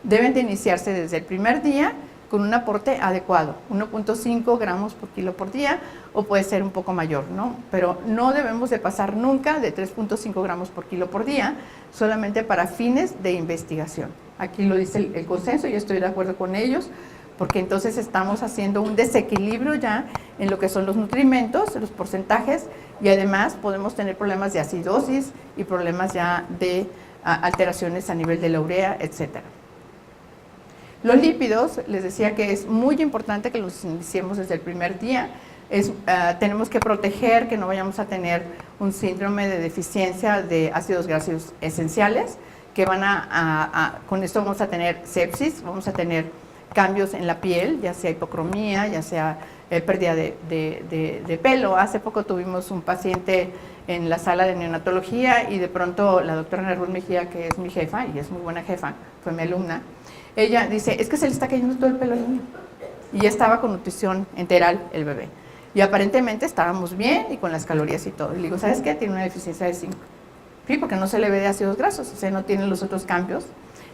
deben de iniciarse desde el primer día con un aporte adecuado, 1.5 gramos por kilo por día, o puede ser un poco mayor, ¿no? Pero no debemos de pasar nunca de 3.5 gramos por kilo por día, solamente para fines de investigación. Aquí lo dice el consenso, yo estoy de acuerdo con ellos, porque entonces estamos haciendo un desequilibrio ya en lo que son los nutrimentos, los porcentajes, y además podemos tener problemas de acidosis y problemas ya de alteraciones a nivel de la urea, etcétera. Los lípidos, les decía que es muy importante que los iniciemos desde el primer día. Tenemos que proteger que no vayamos a tener un síndrome de deficiencia de ácidos grasos esenciales, que con esto vamos a tener sepsis, vamos a tener cambios en la piel, ya sea hipocromía, ya sea pérdida de pelo. Hace poco tuvimos un paciente en la sala de neonatología y de pronto la doctora Nerul Mejía, que es mi jefa y es muy buena jefa, fue mi alumna, ella dice, es que se le está cayendo todo el pelo al niño. Y ya estaba con nutrición enteral el bebé. Y aparentemente estábamos bien y con las calorías y todo. Y le digo, ¿sabes qué? Tiene una deficiencia de zinc. Sí, porque no se le ve de ácidos grasos, o sea, no tiene los otros cambios.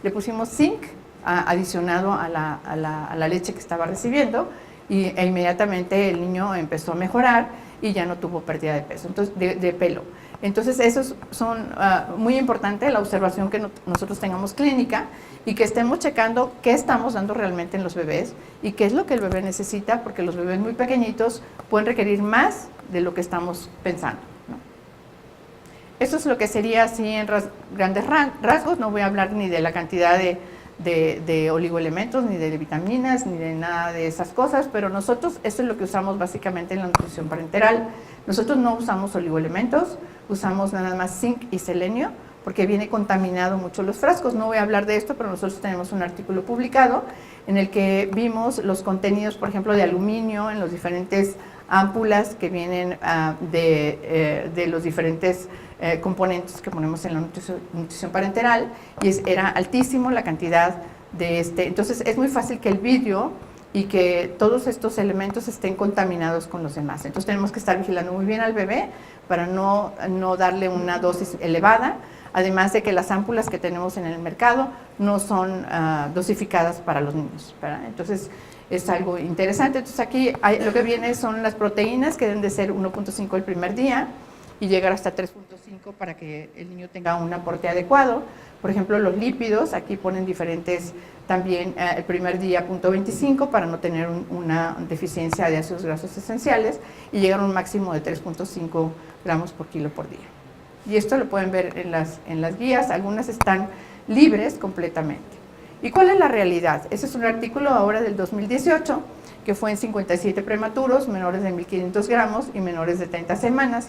Le pusimos zinc adicionado a la leche que estaba recibiendo e inmediatamente el niño empezó a mejorar y ya no tuvo pérdida de peso, entonces, de pelo. Entonces, esos son muy importantes, la observación que nosotros tengamos clínica y que estemos checando qué estamos dando realmente en los bebés y qué es lo que el bebé necesita, porque los bebés muy pequeñitos pueden requerir más de lo que estamos pensando, ¿no? Eso es lo que sería así en grandes rasgos. No voy a hablar ni de la cantidad de oligoelementos, ni de vitaminas, ni de nada de esas cosas, pero nosotros, eso es lo que usamos básicamente en la nutrición parenteral. Nosotros no usamos oligoelementos, usamos nada más zinc y selenio, porque viene contaminado mucho los frascos. No voy a hablar de esto, pero nosotros tenemos un artículo publicado en el que vimos los contenidos, por ejemplo, de aluminio en los diferentes ámpulas que vienen de los diferentes componentes que ponemos en la nutrición parenteral, y era altísimo la cantidad de entonces es muy fácil que el vidrio y que todos estos elementos estén contaminados con los demás. Entonces tenemos que estar vigilando muy bien al bebé para no darle una dosis elevada, además de que las ámpulas que tenemos en el mercado no son dosificadas para los niños, ¿verdad? Entonces es algo interesante. Entonces aquí lo que viene son las proteínas, que deben de ser 1.5 el primer día y llegar hasta 3.5 para que el niño tenga un aporte adecuado. Por ejemplo, los lípidos, aquí ponen diferentes también, el primer día 0.25 para no tener una deficiencia de ácidos grasos esenciales y llegar a un máximo de 3.5 gramos por kilo por día. Y esto lo pueden ver en las guías, algunas están libres completamente. ¿Y cuál es la realidad? Ese es un artículo ahora del 2018, que fue en 57 prematuros, menores de 1.500 gramos y menores de 30 semanas.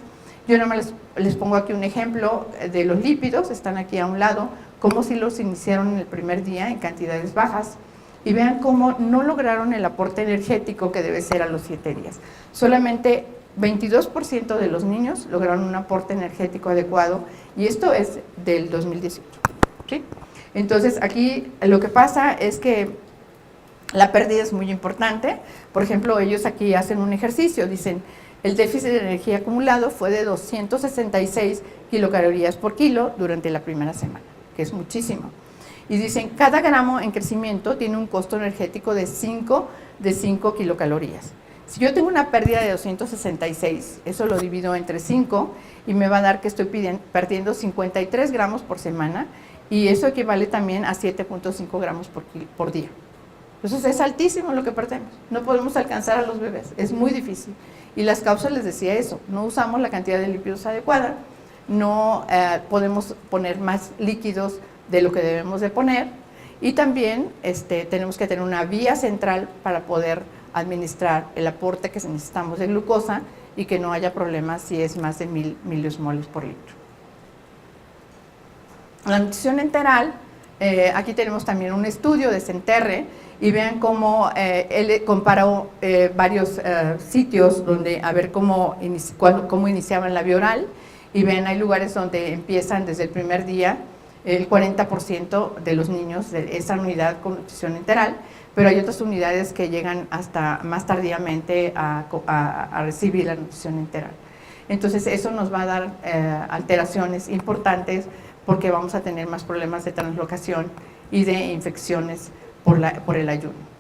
Yo nada más les pongo aquí un ejemplo de los lípidos, están aquí a un lado, como si los iniciaron en el primer día en cantidades bajas. Y vean cómo no lograron el aporte energético que debe ser a los 7 días. Solamente 22% de los niños lograron un aporte energético adecuado, y esto es del 2018. ¿Sí? Entonces, aquí lo que pasa es que la pérdida es muy importante. Por ejemplo, ellos aquí hacen un ejercicio, dicen, el déficit de energía acumulado fue de 266 kilocalorías por kilo durante la primera semana, que es muchísimo. Y dicen, cada gramo en crecimiento tiene un costo energético de 5 kilocalorías. Si yo tengo una pérdida de 266, eso lo divido entre 5 y me va a dar que estoy perdiendo 53 gramos por semana, y eso equivale también a 7.5 gramos por día. Entonces es altísimo lo que perdemos. No podemos alcanzar a los bebés, es muy difícil. Y las causas, les decía eso, no usamos la cantidad de lípidos adecuada, no podemos poner más líquidos de lo que debemos de poner, y también tenemos que tener una vía central para poder administrar el aporte que necesitamos de glucosa y que no haya problemas si es más de 1000 miliosmoles por litro. La nutrición enteral, aquí tenemos también un estudio de Centerre, y vean cómo él comparó varios sitios donde a ver cómo iniciaban la vía oral, y ven, hay lugares donde empiezan desde el primer día el 40% de los niños de esa unidad con nutrición enteral, pero hay otras unidades que llegan hasta más tardíamente a recibir la nutrición enteral. Entonces eso nos va a dar alteraciones importantes, porque vamos a tener más problemas de translocación y de infecciones por el ayuno.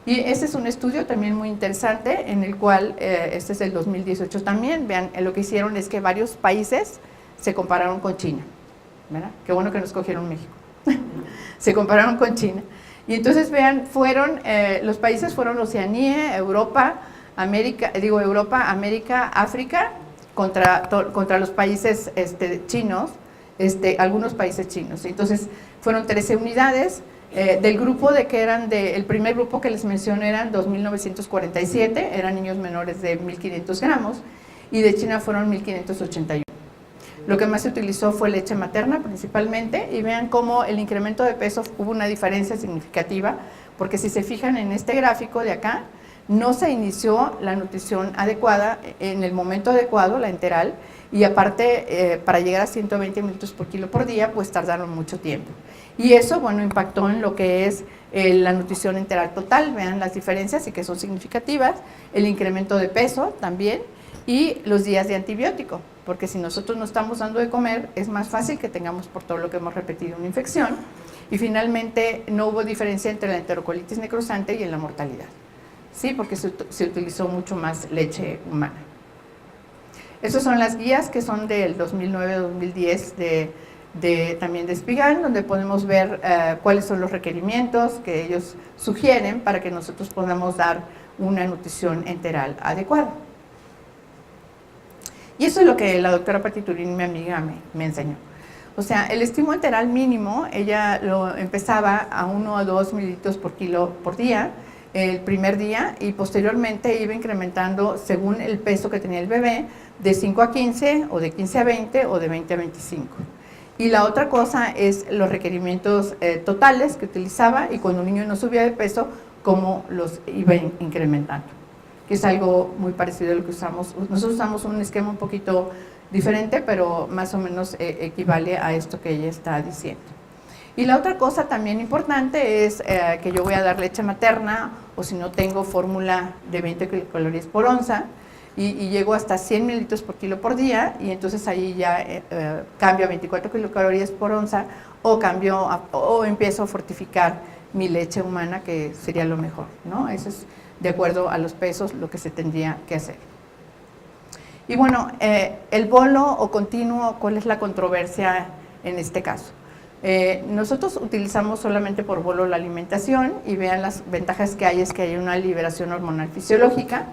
Y este es un estudio también muy interesante en el cual, este es del 2018 también, vean, lo que hicieron es que varios países se compararon con China, ¿verdad? Qué bueno que nos cogieron México. Se compararon con China. Y entonces vean, los países fueron Oceanía, Europa, América, África, contra los países chinos, algunos países chinos. Entonces fueron 13 unidades. Del grupo el primer grupo que les menciono eran 2.947, eran niños menores de 1.500 gramos, y de China fueron 1.581. Lo que más se utilizó fue leche materna principalmente, y vean cómo el incremento de peso hubo una diferencia significativa, porque si se fijan en este gráfico de acá, no se inició la nutrición adecuada en el momento adecuado, la enteral, y aparte para llegar a 120 minutos por kilo por día, pues tardaron mucho tiempo. Y eso, bueno, impactó en lo que es la nutrición enteral total, vean las diferencias y que son significativas, el incremento de peso también, y los días de antibiótico, porque si nosotros no estamos dando de comer, es más fácil que tengamos, por todo lo que hemos repetido, una infección, y finalmente no hubo diferencia entre la enterocolitis necrosante y en la mortalidad, ¿sí? Porque se utilizó mucho más leche humana. Esas son las guías que son del 2009-2010 también de Spigan, donde podemos ver cuáles son los requerimientos que ellos sugieren para que nosotros podamos dar una nutrición enteral adecuada. Y eso es lo que la doctora Patiturini, mi amiga, me enseñó. O sea, el estímulo enteral mínimo, ella lo empezaba a 1 a 2 mililitros por kilo por día, el primer día, y posteriormente iba incrementando según el peso que tenía el bebé, de 5 a 15, o de 15 a 20, o de 20 a 25. Y la otra cosa es los requerimientos totales que utilizaba, y cuando un niño no subía de peso, cómo los iba incrementando, que es algo muy parecido a lo que usamos. Nosotros usamos un esquema un poquito diferente, pero más o menos equivale a esto que ella está diciendo. Y la otra cosa también importante es que yo voy a dar leche materna, o si no tengo fórmula de 20 kilocalorías por onza, y llego hasta 100 mililitros por kilo por día, y entonces ahí ya cambio a 24 kilocalorías por onza, o empiezo a fortificar mi leche humana, que sería lo mejor, ¿no? Eso es de acuerdo a los pesos lo que se tendría que hacer. Y bueno, el bolo o continuo, ¿cuál es la controversia en este caso? Nosotros utilizamos solamente por bolo la alimentación, y vean las ventajas que hay, es que hay una liberación hormonal fisiológica,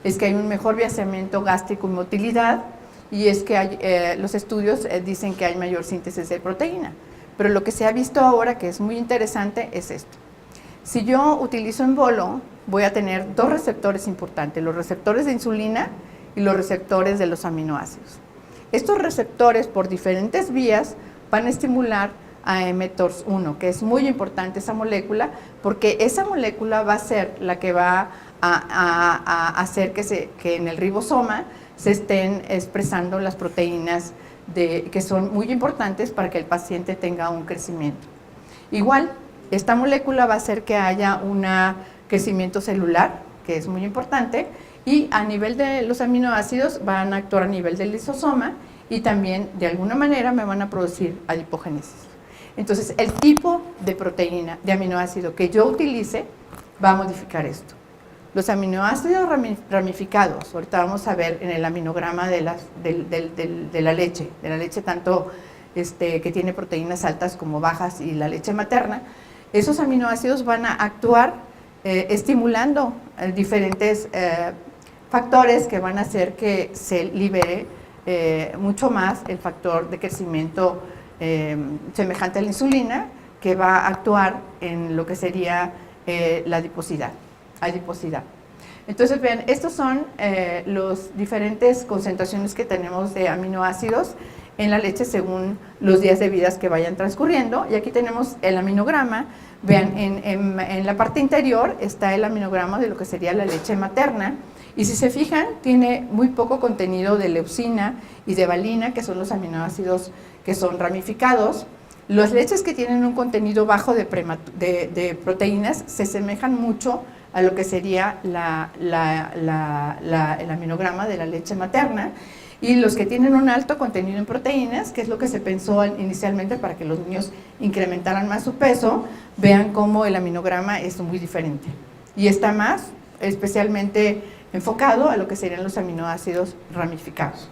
es que hay un mejor vaciamiento gástrico y motilidad, y es que los estudios dicen que hay mayor síntesis de proteína. Pero lo que se ha visto ahora, que es muy interesante, es esto. Si yo utilizo en bolo, voy a tener dos receptores importantes, los receptores de insulina y los receptores de los aminoácidos. Estos receptores, por diferentes vías, van a estimular a mTORC1, que es muy importante esa molécula, porque esa molécula va a ser la que va a hacer que en el ribosoma se estén expresando las proteínas que son muy importantes para que el paciente tenga un crecimiento. Igual, esta molécula va a hacer que haya un crecimiento celular, que es muy importante, y a nivel de los aminoácidos van a actuar a nivel del lisosoma, y también de alguna manera me van a producir adipogénesis. Entonces, el tipo de proteína, de aminoácido que yo utilice, va a modificar esto. Los aminoácidos ramificados, ahorita vamos a ver en el aminograma de la leche tanto que tiene proteínas altas como bajas, y la leche materna, esos aminoácidos van a actuar estimulando diferentes factores que van a hacer que se libere mucho más el factor de crecimiento semejante a la insulina, que va a actuar en lo que sería la adiposidad. Entonces, vean, estos son las diferentes concentraciones que tenemos de aminoácidos en la leche según los días de vida que vayan transcurriendo, y aquí tenemos el aminograma. Vean, en la parte interior está el aminograma de lo que sería la leche materna, y si se fijan, tiene muy poco contenido de leucina y de valina, que son los aminoácidos que son ramificados. Las leches que tienen un contenido bajo de proteínas se asemejan mucho a lo que sería el aminograma de la leche materna, y los que tienen un alto contenido en proteínas, que es lo que se pensó inicialmente para que los niños incrementaran más su peso, vean cómo el aminograma es muy diferente y está más especialmente enfocado a lo que serían los aminoácidos ramificados.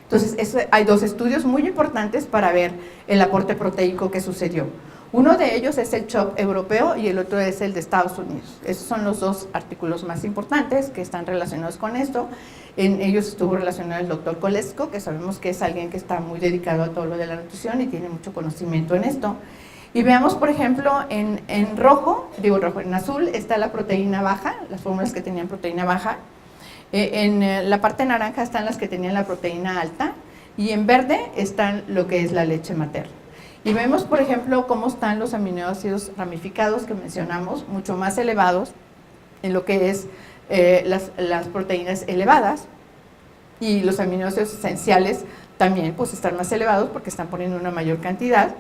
Entonces, hay dos estudios muy importantes para ver el aporte proteico que sucedió. Uno de ellos es el CHOP europeo y el otro es el de Estados Unidos. Esos son los dos artículos más importantes que están relacionados con esto. En ellos estuvo relacionado el doctor Kolesko, que sabemos que es alguien que está muy dedicado a todo lo de la nutrición y tiene mucho conocimiento en esto. Y veamos, por ejemplo, en azul está la proteína baja, las fórmulas que tenían proteína baja. En la parte naranja están las que tenían la proteína alta y en verde están lo que es la leche materna. Y vemos, por ejemplo, cómo están los aminoácidos ramificados que mencionamos, mucho más elevados en lo que es las proteínas elevadas, y los aminoácidos esenciales también pues están más elevados porque están poniendo una mayor cantidad.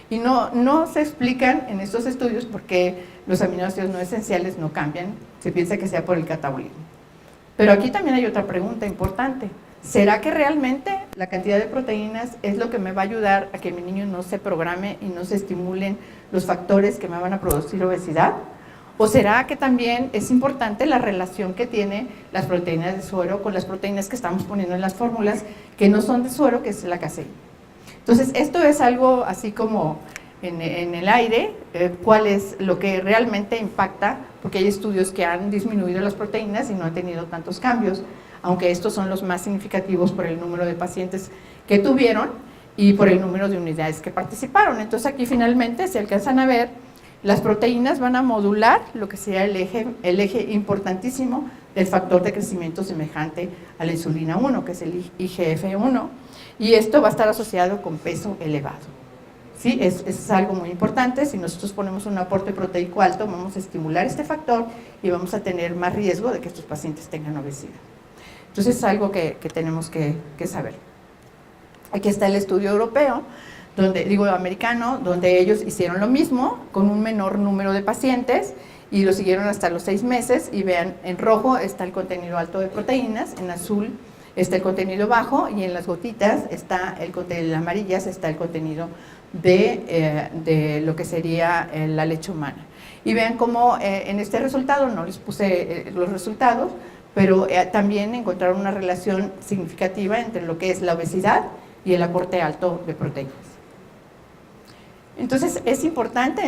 Y no se explican en estos estudios por qué los aminoácidos no esenciales no cambian, se piensa que sea por el catabolismo. Pero aquí también hay otra pregunta importante. ¿Será que realmente la cantidad de proteínas es lo que me va a ayudar a que mi niño no se programe y no se estimulen los factores que me van a producir obesidad? ¿O será que también es importante la relación que tiene las proteínas de suero con las proteínas que estamos poniendo en las fórmulas que no son de suero, que es la caseína? Entonces, esto es algo así como en el aire, cuál es lo que realmente impacta, porque hay estudios que han disminuido las proteínas y no han tenido tantos cambios, aunque estos son los más significativos por el número de pacientes que tuvieron y por el número de unidades que participaron. Entonces, aquí finalmente se alcanzan a ver, las proteínas van a modular lo que sería el eje importantísimo del factor de crecimiento semejante a la insulina 1, que es el IGF-1, y esto va a estar asociado con peso elevado. ¿Sí? Es algo muy importante. Si nosotros ponemos un aporte proteico alto, vamos a estimular este factor y vamos a tener más riesgo de que estos pacientes tengan obesidad. Entonces es algo que tenemos que saber. Aquí está el estudio europeo, americano, donde ellos hicieron lo mismo con un menor número de pacientes y lo siguieron hasta los 6 meses, y vean, en rojo está el contenido alto de proteínas, en azul está el contenido bajo y en las gotitas está en amarillas está el contenido de lo que sería la leche humana. Y vean cómo en este resultado, no les puse los resultados, pero también encontraron una relación significativa entre lo que es la obesidad y el aporte alto de proteínas. Entonces es importante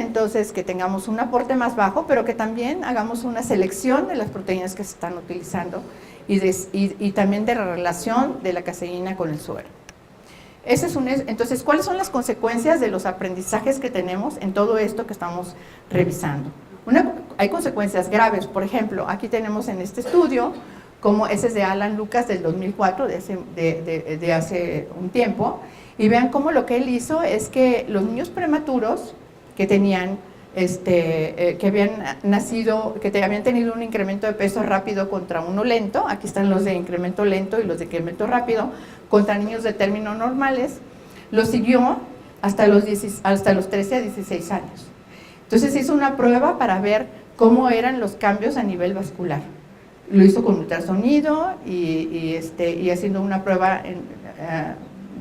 que tengamos un aporte más bajo, pero que también hagamos una selección de las proteínas que se están utilizando y también de la relación de la caseína con el suero. Entonces, ¿cuáles son las consecuencias de los aprendizajes que tenemos en todo esto que estamos revisando? Hay consecuencias graves. Por ejemplo, aquí tenemos en este estudio, como ese es de Alan Lucas del 2004, de hace un tiempo, y vean cómo lo que él hizo es que los niños prematuros que tenían que habían nacido, que habían tenido un incremento de peso rápido contra uno lento, aquí están los de incremento lento y los de incremento rápido, contra niños de término normales, los siguió hasta los 13 a 16 años. Entonces hizo una prueba para ver cómo eran los cambios a nivel vascular. Lo hizo con ultrasonido y haciendo una prueba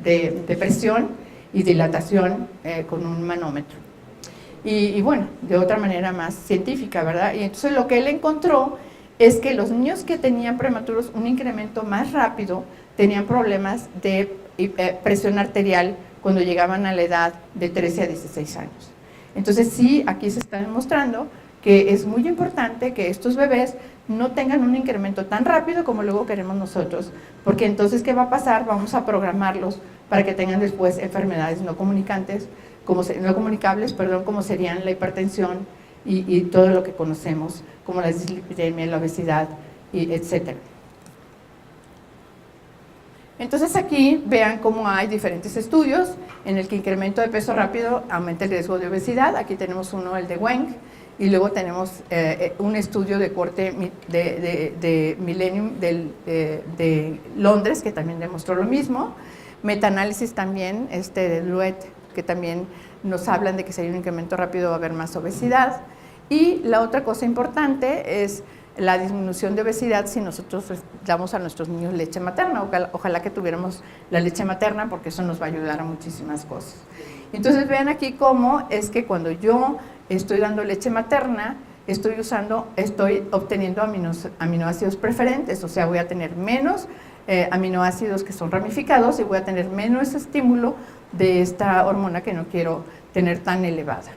de presión y dilatación con un manómetro. Y bueno, de otra manera más científica, ¿verdad? Y entonces lo que él encontró es que los niños que tenían prematuros un incremento más rápido tenían problemas de presión arterial cuando llegaban a la edad de 13 a 16 años. Entonces sí, aquí se está demostrando que es muy importante que estos bebés no tengan un incremento tan rápido como luego queremos nosotros, porque entonces ¿qué va a pasar? Vamos a programarlos para que tengan después enfermedades no comunicables, como serían la hipertensión y todo lo que conocemos, como la dislipidemia, la obesidad, etc. Entonces aquí vean cómo hay diferentes estudios en el que incremento de peso rápido aumenta el riesgo de obesidad. Aquí tenemos uno, el de Weng, y luego tenemos un estudio de corte de Millennium de Londres, que también demostró lo mismo. Metaanálisis también de Luet, que también nos hablan de que si hay un incremento rápido va a haber más obesidad. Y la otra cosa importante es la disminución de obesidad si nosotros damos a nuestros niños leche materna. Ojalá que tuviéramos la leche materna, porque eso nos va a ayudar a muchísimas cosas. Entonces vean aquí cómo es que cuando yo estoy dando leche materna, estoy obteniendo aminoácidos preferentes, o sea, voy a tener menos aminoácidos que son ramificados y voy a tener menos estímulo de esta hormona que no quiero tener tan elevada.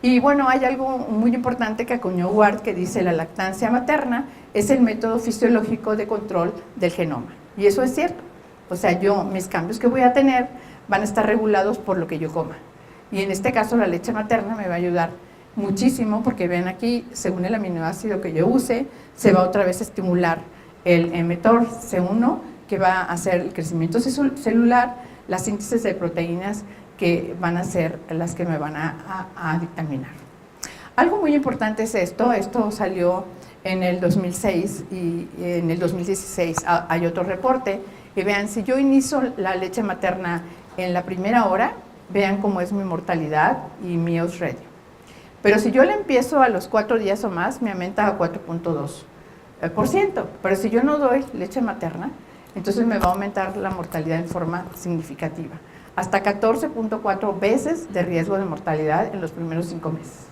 Y bueno, hay algo muy importante que acuñó Ward, que dice: la lactancia materna es el método fisiológico de control del genoma. Y eso es cierto. O sea, mis cambios que voy a tener van a estar regulados por lo que yo coma. Y en este caso la leche materna me va a ayudar muchísimo, porque ven aquí, según el aminoácido que yo use, se va otra vez a estimular el mTOR-C1, que va a hacer el crecimiento celular, la síntesis de proteínas, que van a ser las que me van a dictaminar. Algo muy importante es esto salió en el 2006 y en el 2016 hay otro reporte, y vean, si yo inicio la leche materna en la primera hora, vean cómo es mi mortalidad y mi odds ratio. Pero si yo le empiezo a los 4 días o más, me aumenta a 4.2%, pero si yo no doy leche materna, entonces me va a aumentar la mortalidad en forma significativa, hasta 14.4 veces de riesgo de mortalidad en los primeros 5 meses.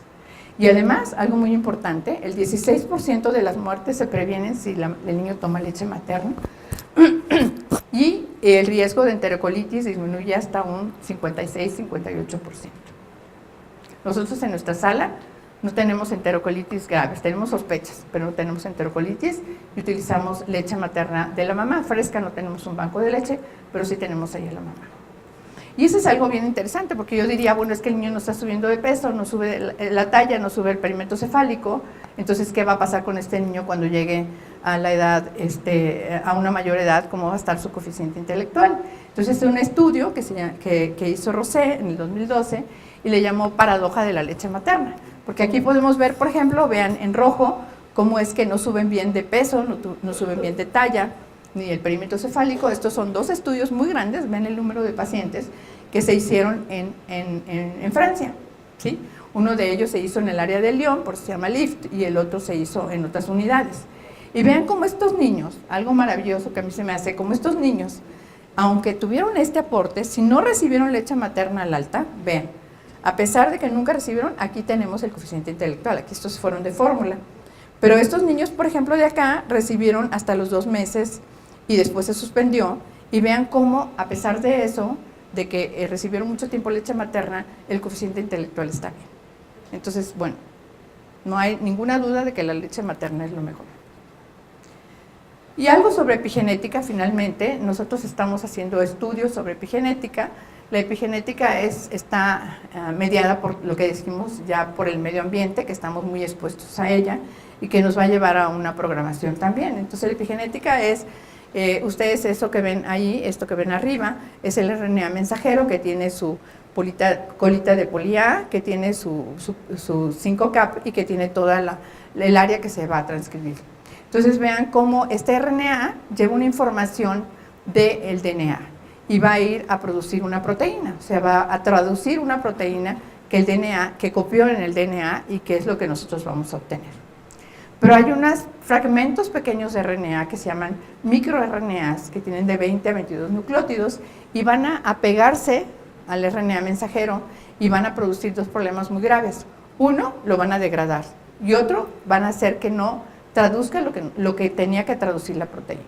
Y además, algo muy importante, el 16% de las muertes se previenen si el niño toma leche materna, y el riesgo de enterocolitis disminuye hasta un 56-58%. Nosotros en nuestra sala no tenemos enterocolitis graves, tenemos sospechas, pero no tenemos enterocolitis, y utilizamos leche materna de la mamá fresca. No tenemos un banco de leche, pero sí tenemos ahí a la mamá. Y eso es algo bien interesante, porque yo diría, bueno, es que el niño no está subiendo de peso, no sube la talla, no sube el perímetro cefálico, entonces, ¿qué va a pasar con este niño cuando llegue a la edad, a una mayor edad? ¿Cómo va a estar su coeficiente intelectual? Entonces, es un estudio que hizo Rosé en el 2012, y le llamó paradoja de la leche materna, porque aquí podemos ver, por ejemplo, vean en rojo, cómo es que no suben bien de peso, no suben bien de talla, ni el perímetro cefálico. Estos son 2 estudios muy grandes, ven el número de pacientes que se hicieron en Francia, ¿sí? Uno de ellos se hizo en el área de Lyon, por eso se llama LIFT, y el otro se hizo en otras unidades. Y vean cómo estos niños, algo maravilloso que a mí se me hace, como estos niños, aunque tuvieron este aporte, si no recibieron leche materna al alta, vean, a pesar de que nunca recibieron, aquí tenemos el coeficiente intelectual, aquí estos fueron de fórmula. Pero estos niños, por ejemplo, de acá, recibieron hasta los 2 meses y después se suspendió, y vean cómo, a pesar de eso, de que recibieron mucho tiempo leche materna, el coeficiente intelectual está bien. Entonces, bueno, no hay ninguna duda de que la leche materna es lo mejor. Y algo sobre epigenética, finalmente, nosotros estamos haciendo estudios sobre epigenética. La epigenética está mediada por lo que decimos ya por el medio ambiente, que estamos muy expuestos a ella y que nos va a llevar a una programación también. Entonces, la epigenética es, ustedes eso que ven ahí, esto que ven arriba, es el RNA mensajero, que tiene su colita de poli A, que tiene su 5-cap y que tiene toda el área que se va a transcribir. Entonces vean cómo este RNA lleva una información del DNA y va a ir a producir una proteína, o sea, va a traducir una proteína que copió en el DNA, y que es lo que nosotros vamos a obtener. Pero hay unos fragmentos pequeños de RNA que se llaman microRNAs, que tienen de 20 a 22 nucleótidos, y van a pegarse al RNA mensajero y van a producir 2 problemas muy graves. Uno, lo van a degradar, y otro, van a hacer que no traduzca lo que tenía que traducir la proteína.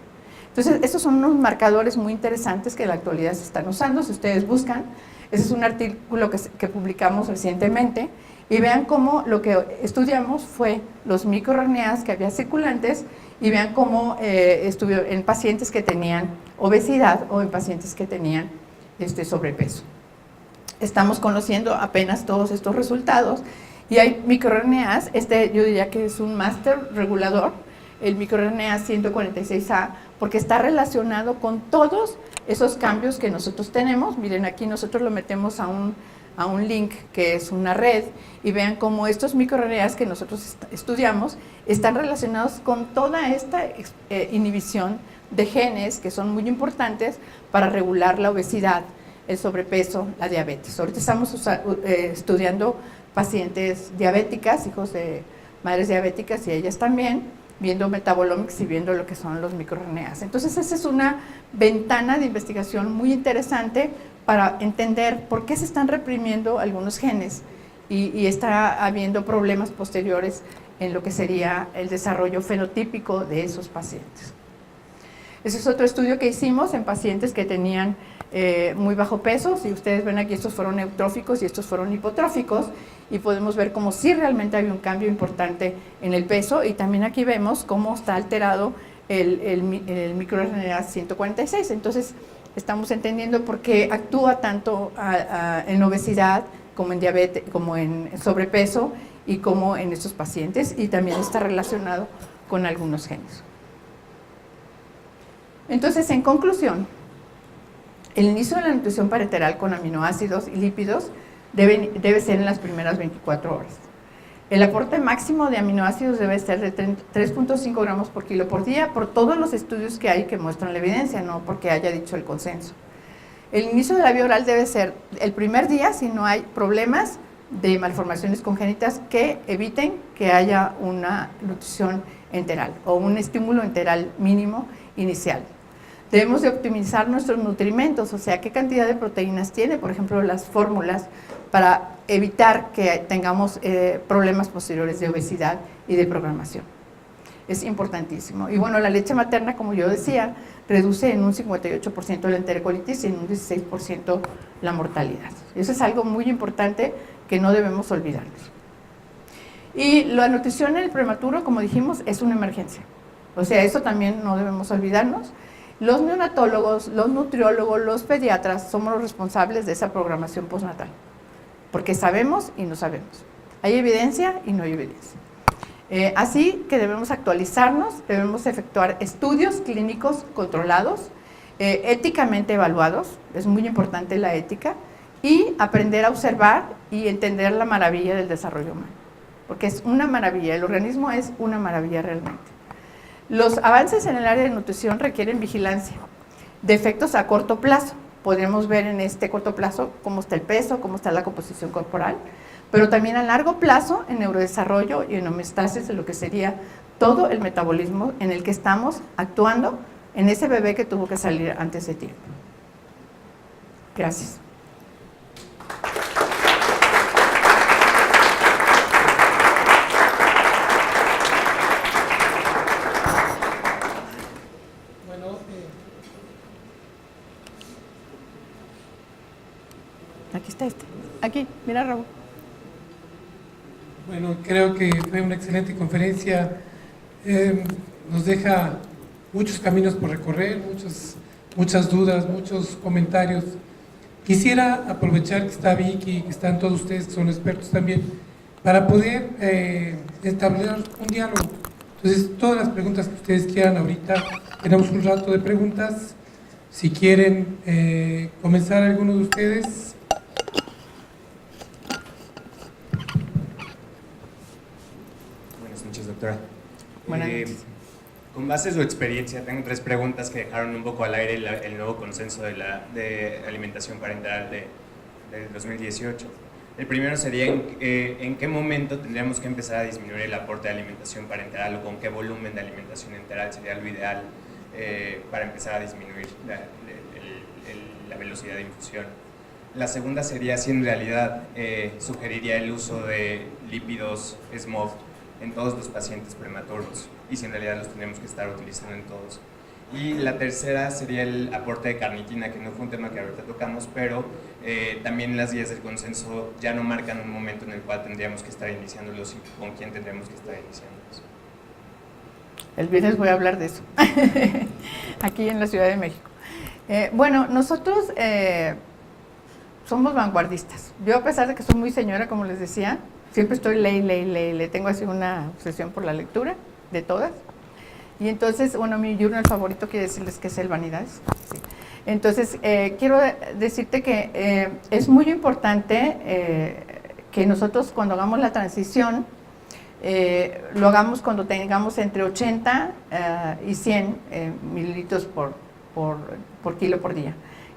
Entonces, estos son unos marcadores muy interesantes que en la actualidad se están usando. Si ustedes buscan, ese es un artículo que publicamos recientemente, y vean cómo lo que estudiamos fue los microRNAs que había circulantes, y vean cómo estuvieron en pacientes que tenían obesidad o en pacientes que tenían sobrepeso. Estamos conociendo apenas todos estos resultados, y hay microRNAs, yo diría que es un máster regulador, el microRNA 146A, porque está relacionado con todos esos cambios que nosotros tenemos. Miren, aquí nosotros lo metemos a un link que es una red, y vean cómo estos microRNAs que nosotros estudiamos están relacionados con toda esta inhibición de genes que son muy importantes para regular la obesidad, el sobrepeso, la diabetes. Ahorita estamos estudiando pacientes diabéticas, hijos de madres diabéticas, y ellas también, viendo metabolomics y viendo lo que son los microRNAs. Entonces esa es una ventana de investigación muy interesante para entender por qué se están reprimiendo algunos genes y está habiendo problemas posteriores en lo que sería el desarrollo fenotípico de esos pacientes. Ese es otro estudio que hicimos en pacientes que tenían muy bajo peso. Si ustedes ven aquí, estos fueron eutróficos y estos fueron hipotróficos, y podemos ver cómo sí realmente había un cambio importante en el peso, y también aquí vemos cómo está alterado el microRNA 146. Entonces estamos entendiendo por qué actúa tanto en obesidad como en diabetes, como en sobrepeso y como en estos pacientes, y también está relacionado con algunos genes. Entonces, en conclusión, el inicio de la nutrición parenteral con aminoácidos y lípidos debe ser en las primeras 24 horas. El aporte máximo de aminoácidos debe ser de 3.5 gramos por kilo por día, por todos los estudios que hay que muestran la evidencia, no porque haya dicho el consenso. El inicio de la vía oral debe ser el primer día si no hay problemas de malformaciones congénitas que eviten que haya una nutrición enteral o un estímulo enteral mínimo inicial. Debemos de optimizar nuestros nutrimentos, o sea, qué cantidad de proteínas tiene, por ejemplo, las fórmulas, para evitar que tengamos problemas posteriores de obesidad y de programación. Es importantísimo. Y bueno, la leche materna, como yo decía, reduce en un 58% la enterocolitis y en un 16% la mortalidad. Eso es algo muy importante que no debemos olvidarnos. Y la nutrición en el prematuro, como dijimos, es una emergencia. O sea, eso también no debemos olvidarnos. Los neonatólogos, los nutriólogos, los pediatras somos los responsables de esa programación postnatal, porque sabemos y no sabemos. Hay evidencia y no hay evidencia. Así que debemos actualizarnos, debemos efectuar estudios clínicos controlados, éticamente evaluados, es muy importante la ética, y aprender a observar y entender la maravilla del desarrollo humano, porque es una maravilla, el organismo es una maravilla realmente. Los avances en el área de nutrición requieren vigilancia de efectos a corto plazo. Podemos ver en este corto plazo cómo está el peso, cómo está la composición corporal, pero también a largo plazo en neurodesarrollo y en homeostasis de lo que sería todo el metabolismo en el que estamos actuando en ese bebé que tuvo que salir antes de tiempo. Gracias. Aquí está este. Aquí, mira, Raúl.
Bueno, creo que fue una excelente conferencia. Nos deja muchos caminos por recorrer, muchas dudas, muchos comentarios. Quisiera aprovechar que está Vicky, que están todos ustedes, que son expertos también, para poder establecer un diálogo. Entonces, todas las preguntas que ustedes quieran ahorita, tenemos un rato de preguntas. Si quieren comenzar alguno de ustedes.
Buenas noches, doctora.
Buenas noches.
Con base en su experiencia, tengo 3 preguntas que dejaron un poco al aire el nuevo consenso de alimentación parenteral del 2018. El primero sería en qué momento tendríamos que empezar a disminuir el aporte de alimentación parenteral, o con qué volumen de alimentación enteral sería lo ideal para empezar a disminuir la velocidad de infusión. La segunda sería si en realidad sugeriría el uso de lípidos SMOF en todos los pacientes prematuros, y si en realidad los tendríamos que estar utilizando en todos. Y la tercera sería el aporte de carnitina, que no fue un tema que ahorita tocamos, pero también las guías del consenso ya no marcan un momento en el cual tendríamos que estar iniciándolos y con quién tendríamos que estar iniciándolos.
El viernes voy a hablar de eso, aquí en la Ciudad de México. Bueno, nosotros somos vanguardistas. Yo, a pesar de que soy muy señora, como les decía, siempre estoy ley. Tengo así una obsesión por la lectura de todas. Y entonces, bueno, mi journal favorito quiere decirles que es el Vanidades. Sí. Entonces, quiero decirte que es muy importante que nosotros, cuando hagamos la transición, lo hagamos cuando tengamos entre 80 y 100 mililitros por kilo por día.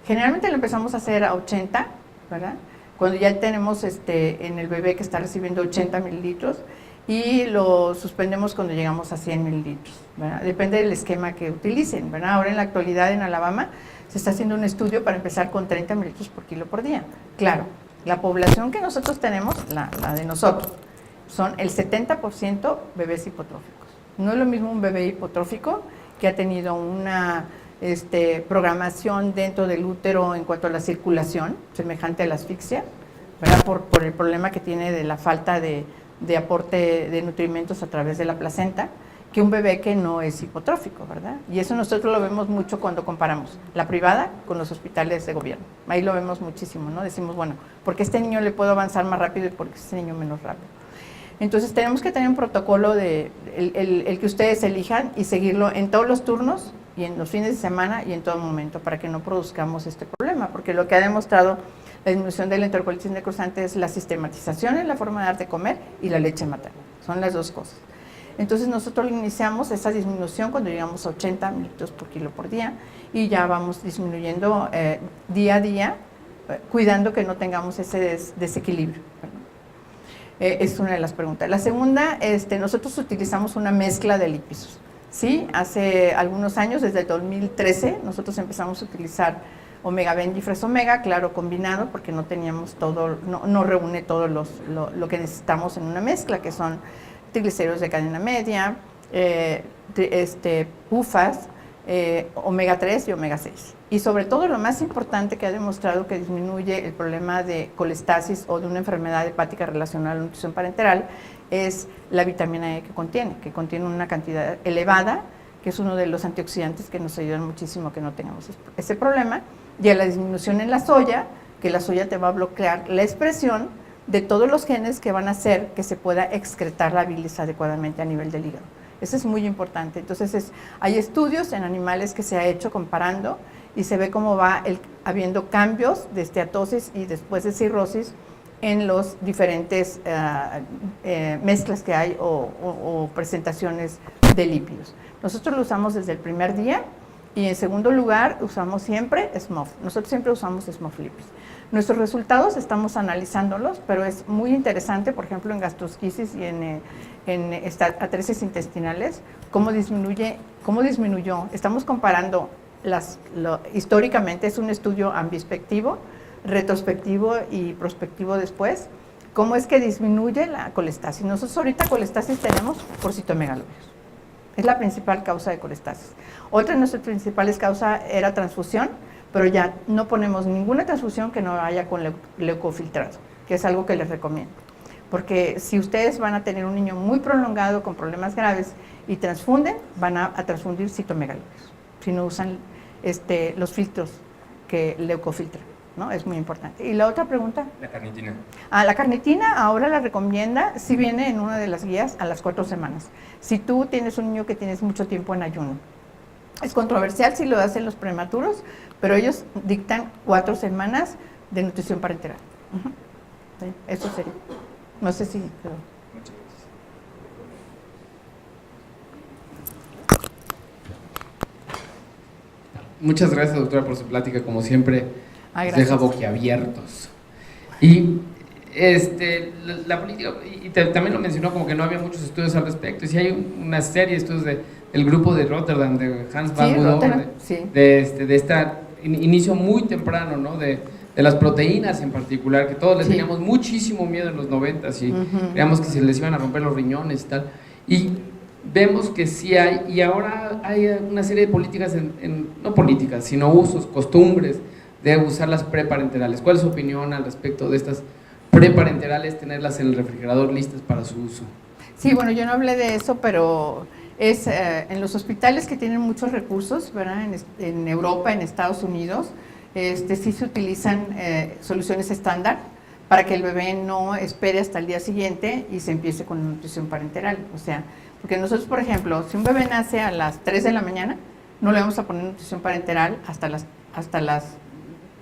Generalmente lo empezamos a hacer a 80, ¿verdad? Cuando ya tenemos en el bebé que está recibiendo 80 mililitros, y lo suspendemos cuando llegamos a 100 mililitros, ¿verdad? Depende del esquema que utilicen, ¿verdad? Ahora en la actualidad en Alabama se está haciendo un estudio para empezar con 30 mililitros por kilo por día. Claro, la población que nosotros tenemos, la de nosotros, son el 70% bebés hipotróficos. No es lo mismo un bebé hipotrófico que ha tenido una programación dentro del útero en cuanto a la circulación, semejante a la asfixia, ¿verdad? Por el problema que tiene de la falta de aporte de nutrimentos a través de la placenta, que un bebé que no es hipotrófico, ¿verdad? Y eso nosotros lo vemos mucho cuando comparamos la privada con los hospitales de gobierno. Ahí lo vemos muchísimo, ¿no? Decimos, bueno, ¿por qué a este niño le puedo avanzar más rápido y por qué a este niño menos rápido? Entonces tenemos que tener un protocolo el que ustedes elijan y seguirlo en todos los turnos y en los fines de semana y en todo momento para que no produzcamos este problema, porque lo que ha demostrado la disminución de la enterocolitis necrosante es la sistematización en la forma de dar de comer y la leche materna, son las dos cosas. Entonces nosotros iniciamos esa disminución cuando llegamos a 80 mililitros por kilo por día y ya vamos disminuyendo día a día, cuidando que no tengamos ese desequilibrio. Es una de las preguntas. La segunda, nosotros utilizamos una mezcla de lípidos. ¿Sí? Hace algunos años, desde el 2013, nosotros empezamos a utilizar omega Benjifres omega, claro, combinado, porque no teníamos todo, no reúne todo lo que necesitamos en una mezcla, que son triglicéridos de cadena media, PUFAs, omega 3 y omega 6. Y sobre todo lo más importante que ha demostrado que disminuye el problema de colestasis o de una enfermedad hepática relacionada a la nutrición parenteral es la vitamina E que contiene una cantidad elevada, que es uno de los antioxidantes que nos ayudan muchísimo a que no tengamos ese problema, y a la disminución en la soya, que la soya te va a bloquear la expresión de todos los genes que van a hacer que se pueda excretar la bilis adecuadamente a nivel del hígado. Eso es muy importante. Entonces, hay estudios en animales que se ha hecho comparando y se ve cómo va habiendo cambios de esteatosis y después de cirrosis en los diferentes mezclas que hay o presentaciones de lípidos. Nosotros lo usamos desde el primer día y en segundo lugar usamos siempre SMOF. Nosotros siempre usamos SMOF Lipis. Nuestros resultados estamos analizándolos, pero es muy interesante, por ejemplo, en gastrosquisis y en atresis intestinales, cómo disminuyó. Estamos comparando, históricamente es un estudio ambispectivo, retrospectivo y prospectivo después, cómo es que disminuye la colestasis. Nosotros ahorita colestasis tenemos por citomegalovirus. Es la principal causa de colestasis. Otra de nuestras principales causas era transfusión, pero ya no ponemos ninguna transfusión que no vaya con leucofiltrado, que es algo que les recomiendo. Porque si ustedes van a tener un niño muy prolongado con problemas graves y transfunden, van a transfundir citomegalovirus, si no usan los filtros que leucofiltran, ¿no? Es muy importante. ¿Y la otra pregunta?
La carnitina.
La carnitina ahora la recomienda, si viene en una de las guías, a las 4 semanas. Si tú tienes un niño que tienes mucho tiempo en ayuno. Es controversial si lo hacen los prematuros, pero ellos dictan 4 semanas de nutrición parenteral. Sí, eso sería. No sé si... Pero...
Muchas gracias, doctora, por su plática, como siempre. Nos deja boquiabiertos. Y la política, y también lo mencionó como que no había muchos estudios al respecto, y sí hay una serie de estudios del grupo de Rotterdam, de Hans van Boudon, de este inicio muy temprano, ¿no? De las proteínas en particular, que todos les teníamos muchísimo miedo en los 90s y creíamos que se les iban a romper los riñones y tal, y vemos que sí hay, y ahora hay una serie de políticas, no políticas, sino usos, costumbres de usar las preparenterales. ¿Cuál es su opinión al respecto de estas preparenterales, tenerlas en el refrigerador listas para su uso?
Sí, bueno, yo no hablé de eso, pero es en los hospitales que tienen muchos recursos, ¿verdad? En Europa, en Estados Unidos, sí se utilizan soluciones estándar para que el bebé no espere hasta el día siguiente y se empiece con nutrición parenteral. O sea, porque nosotros, por ejemplo, si un bebé nace a las 3 de la mañana, no le vamos a poner nutrición parenteral hasta las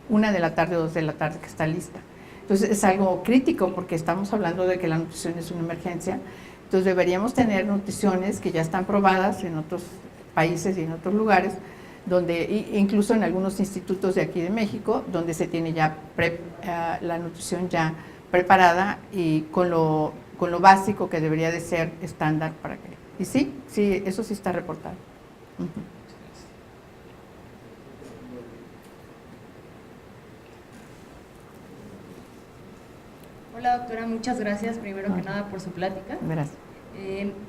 1 de la tarde o 2 de la tarde que está lista. Entonces es algo crítico porque estamos hablando de que la nutrición es una emergencia. Entonces deberíamos tener nutriciones que ya están probadas en otros países y en otros lugares, donde incluso en algunos institutos de aquí de México, donde se tiene ya la nutrición ya preparada y con con lo básico que debería de ser estándar para que... Y sí, eso sí está reportado. Uh-huh.
Hola doctora, muchas gracias primero que nada por su plática.
Gracias.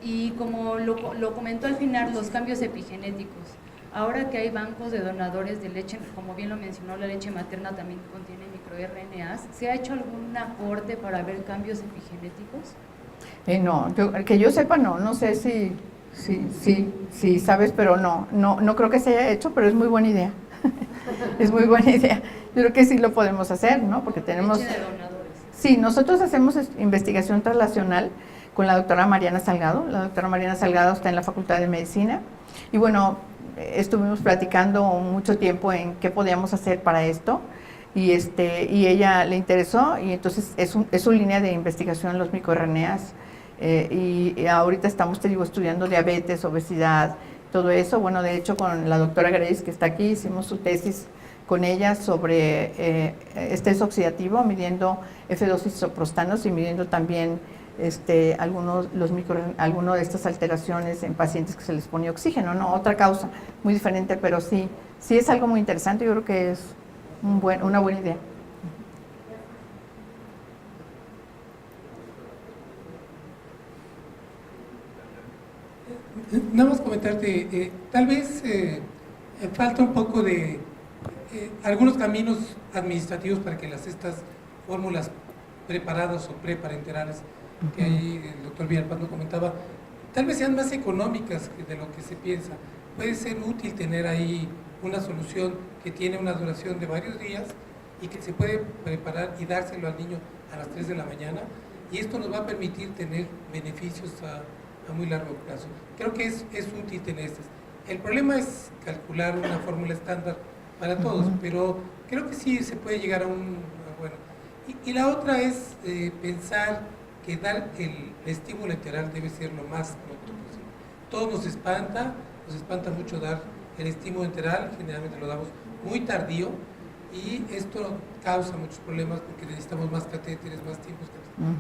Y como lo comentó al final, los cambios epigenéticos. Ahora que hay bancos de donadores de leche, como bien lo mencionó, la leche materna también contiene microRNAs, ¿se ha hecho algún aporte para ver cambios epigenéticos?
No, que yo sepa no sé si sabes, pero no creo que se haya hecho, pero es muy buena idea. Es muy buena idea. Yo creo que sí lo podemos hacer, ¿no? Porque tenemos...
Leche de donadores.
Sí, nosotros hacemos investigación translacional con la doctora Mariana Salgado. La doctora Mariana Salgado está en la Facultad de Medicina. Y bueno, estuvimos platicando mucho tiempo en qué podíamos hacer para esto. Y ella le interesó y entonces es su línea de investigación los microRNAs. Y ahorita estamos, te digo, estudiando diabetes, obesidad, todo eso. Bueno, de hecho con la doctora Grace que está aquí hicimos su tesis con ella sobre estrés oxidativo, midiendo F2 isoprostanos y midiendo también algunas de estas alteraciones en pacientes que se les pone oxígeno, ¿no? Otra causa muy diferente, pero sí es algo muy interesante. Yo creo que es una buena idea.
Nada más comentarte, tal vez falta un poco de algunos caminos administrativos para que estas fórmulas preparadas o preparenterales que ahí el doctor Villalpando comentaba, tal vez sean más económicas de lo que se piensa. Puede ser útil tener ahí una solución que tiene una duración de varios días y que se puede preparar y dárselo al niño a las 3 de la mañana, y esto nos va a permitir tener beneficios a muy largo plazo. Creo que es útil tener estas. El problema es calcular una fórmula estándar para todos, pero creo que sí se puede llegar a bueno. Y la otra es pensar que dar el estímulo enteral debe ser lo más pronto posible. Todo nos espanta mucho dar el estímulo enteral, generalmente lo damos muy tardío, y esto causa muchos problemas porque necesitamos más catéteres,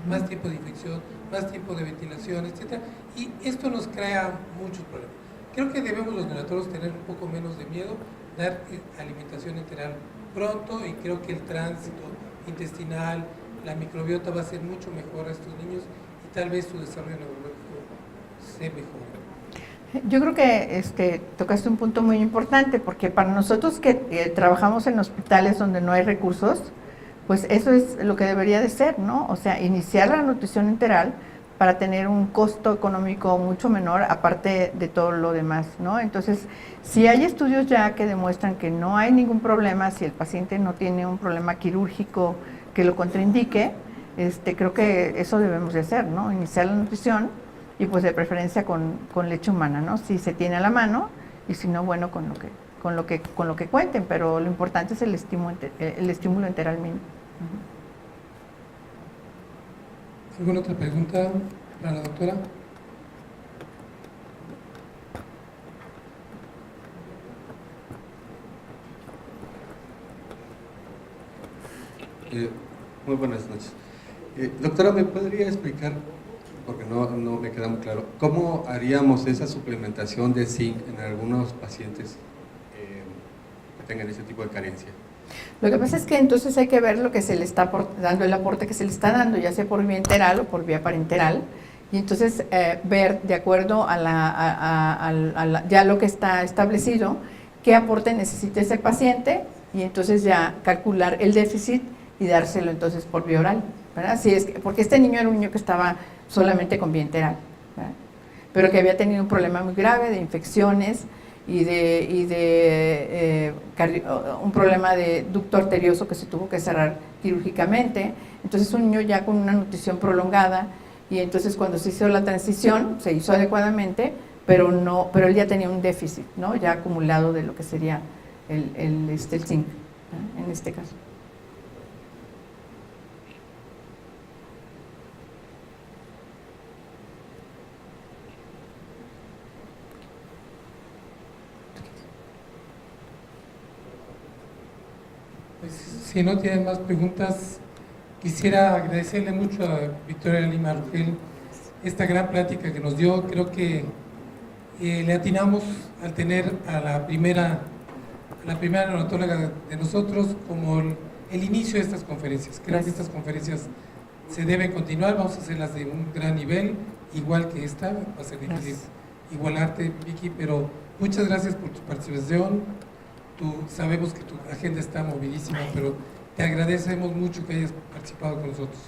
más tiempo de infección, más tiempo de ventilación, etc. Y esto nos crea muchos problemas. Creo que debemos los neonatólogos tener un poco menos de miedo, dar alimentación enteral pronto, y creo que el tránsito intestinal, la microbiota va a ser mucho mejor a estos niños y tal vez su desarrollo neurológico se mejore.
Yo creo que tocaste un punto muy importante, porque para nosotros que trabajamos en hospitales donde no hay recursos, pues eso es lo que debería de ser, ¿no? O sea, iniciar la nutrición enteral para tener un costo económico mucho menor, aparte de todo lo demás, ¿no? Entonces, si hay estudios ya que demuestran que no hay ningún problema, si el paciente no tiene un problema quirúrgico que lo contraindique, creo que eso debemos de hacer, ¿no? Iniciar la nutrición y pues de preferencia con leche humana, ¿no? Si se tiene a la mano, y si no, bueno, con lo que cuenten, pero lo importante es el estímulo enteral mínimo.
¿Alguna otra pregunta para la doctora?
Muy buenas noches. Doctora, ¿me podría explicar, porque no me queda muy claro, cómo haríamos esa suplementación de zinc en algunos pacientes que tengan ese tipo de carencia?
Lo que pasa es que entonces hay que ver lo que se le está dando, el aporte que se le está dando, ya sea por vía enteral o por vía parenteral, y entonces ver de acuerdo a ya lo que está establecido, qué aporte necesita ese paciente, y entonces ya calcular el déficit y dárselo entonces por vía oral, ¿verdad? Porque este niño era un niño que estaba solamente con vía enteral, ¿verdad? Pero que había tenido un problema muy grave de infecciones y un problema de ducto arterioso que se tuvo que cerrar quirúrgicamente. Entonces un niño ya con una nutrición prolongada, y entonces cuando se hizo la transición se hizo adecuadamente, pero él ya tenía un déficit, ¿no? Ya acumulado de lo que sería el zinc, ¿no? En este caso.
Pues, si no tienen más preguntas, quisiera agradecerle mucho a Victoria Lima Rugel esta gran plática que nos dio. Creo que le atinamos al tener a la primera neonatóloga de nosotros como el inicio de estas conferencias. Creo que estas conferencias se deben continuar, vamos a hacerlas de un gran nivel, igual que esta, va a ser difícil igualarte, Vicky, pero muchas gracias por tu participación. Sabemos que tu agenda está movidísima, pero te agradecemos mucho que hayas participado con nosotros.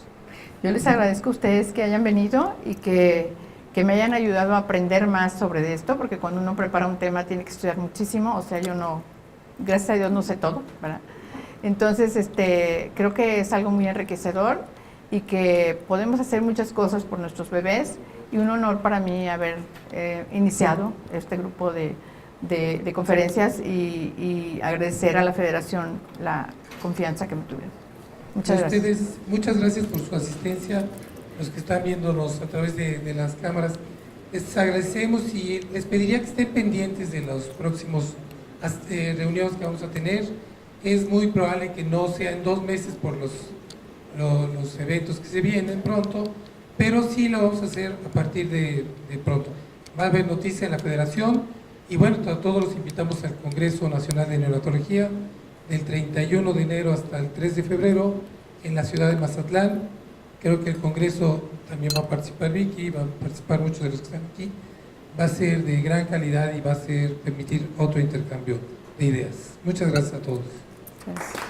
Yo les agradezco a ustedes que hayan venido y que me hayan ayudado a aprender más sobre esto, porque cuando uno prepara un tema tiene que estudiar muchísimo, o sea, yo no, gracias a Dios no sé todo, ¿verdad? Entonces, creo que es algo muy enriquecedor y que podemos hacer muchas cosas por nuestros bebés, y un honor para mí haber iniciado este grupo de conferencias y agradecer a la Federación la confianza que me tuvieron. Muchas gracias.
Ustedes, muchas gracias por su asistencia, los que están viéndonos a través de las cámaras. Les agradecemos y les pediría que estén pendientes de los próximos reuniones que vamos a tener. Es muy probable que no sea en 2 meses por los eventos que se vienen pronto, pero sí lo vamos a hacer a partir de pronto. Va a haber noticia en la Federación y bueno, a todos los invitamos al Congreso Nacional de Neonatología del 31 de enero hasta el 3 de febrero en la ciudad de Mazatlán. Creo que el Congreso también va a participar Vicky, va a participar muchos de los que están aquí. Va a ser de gran calidad y va a permitir otro intercambio de ideas. Muchas gracias a todos.
Gracias.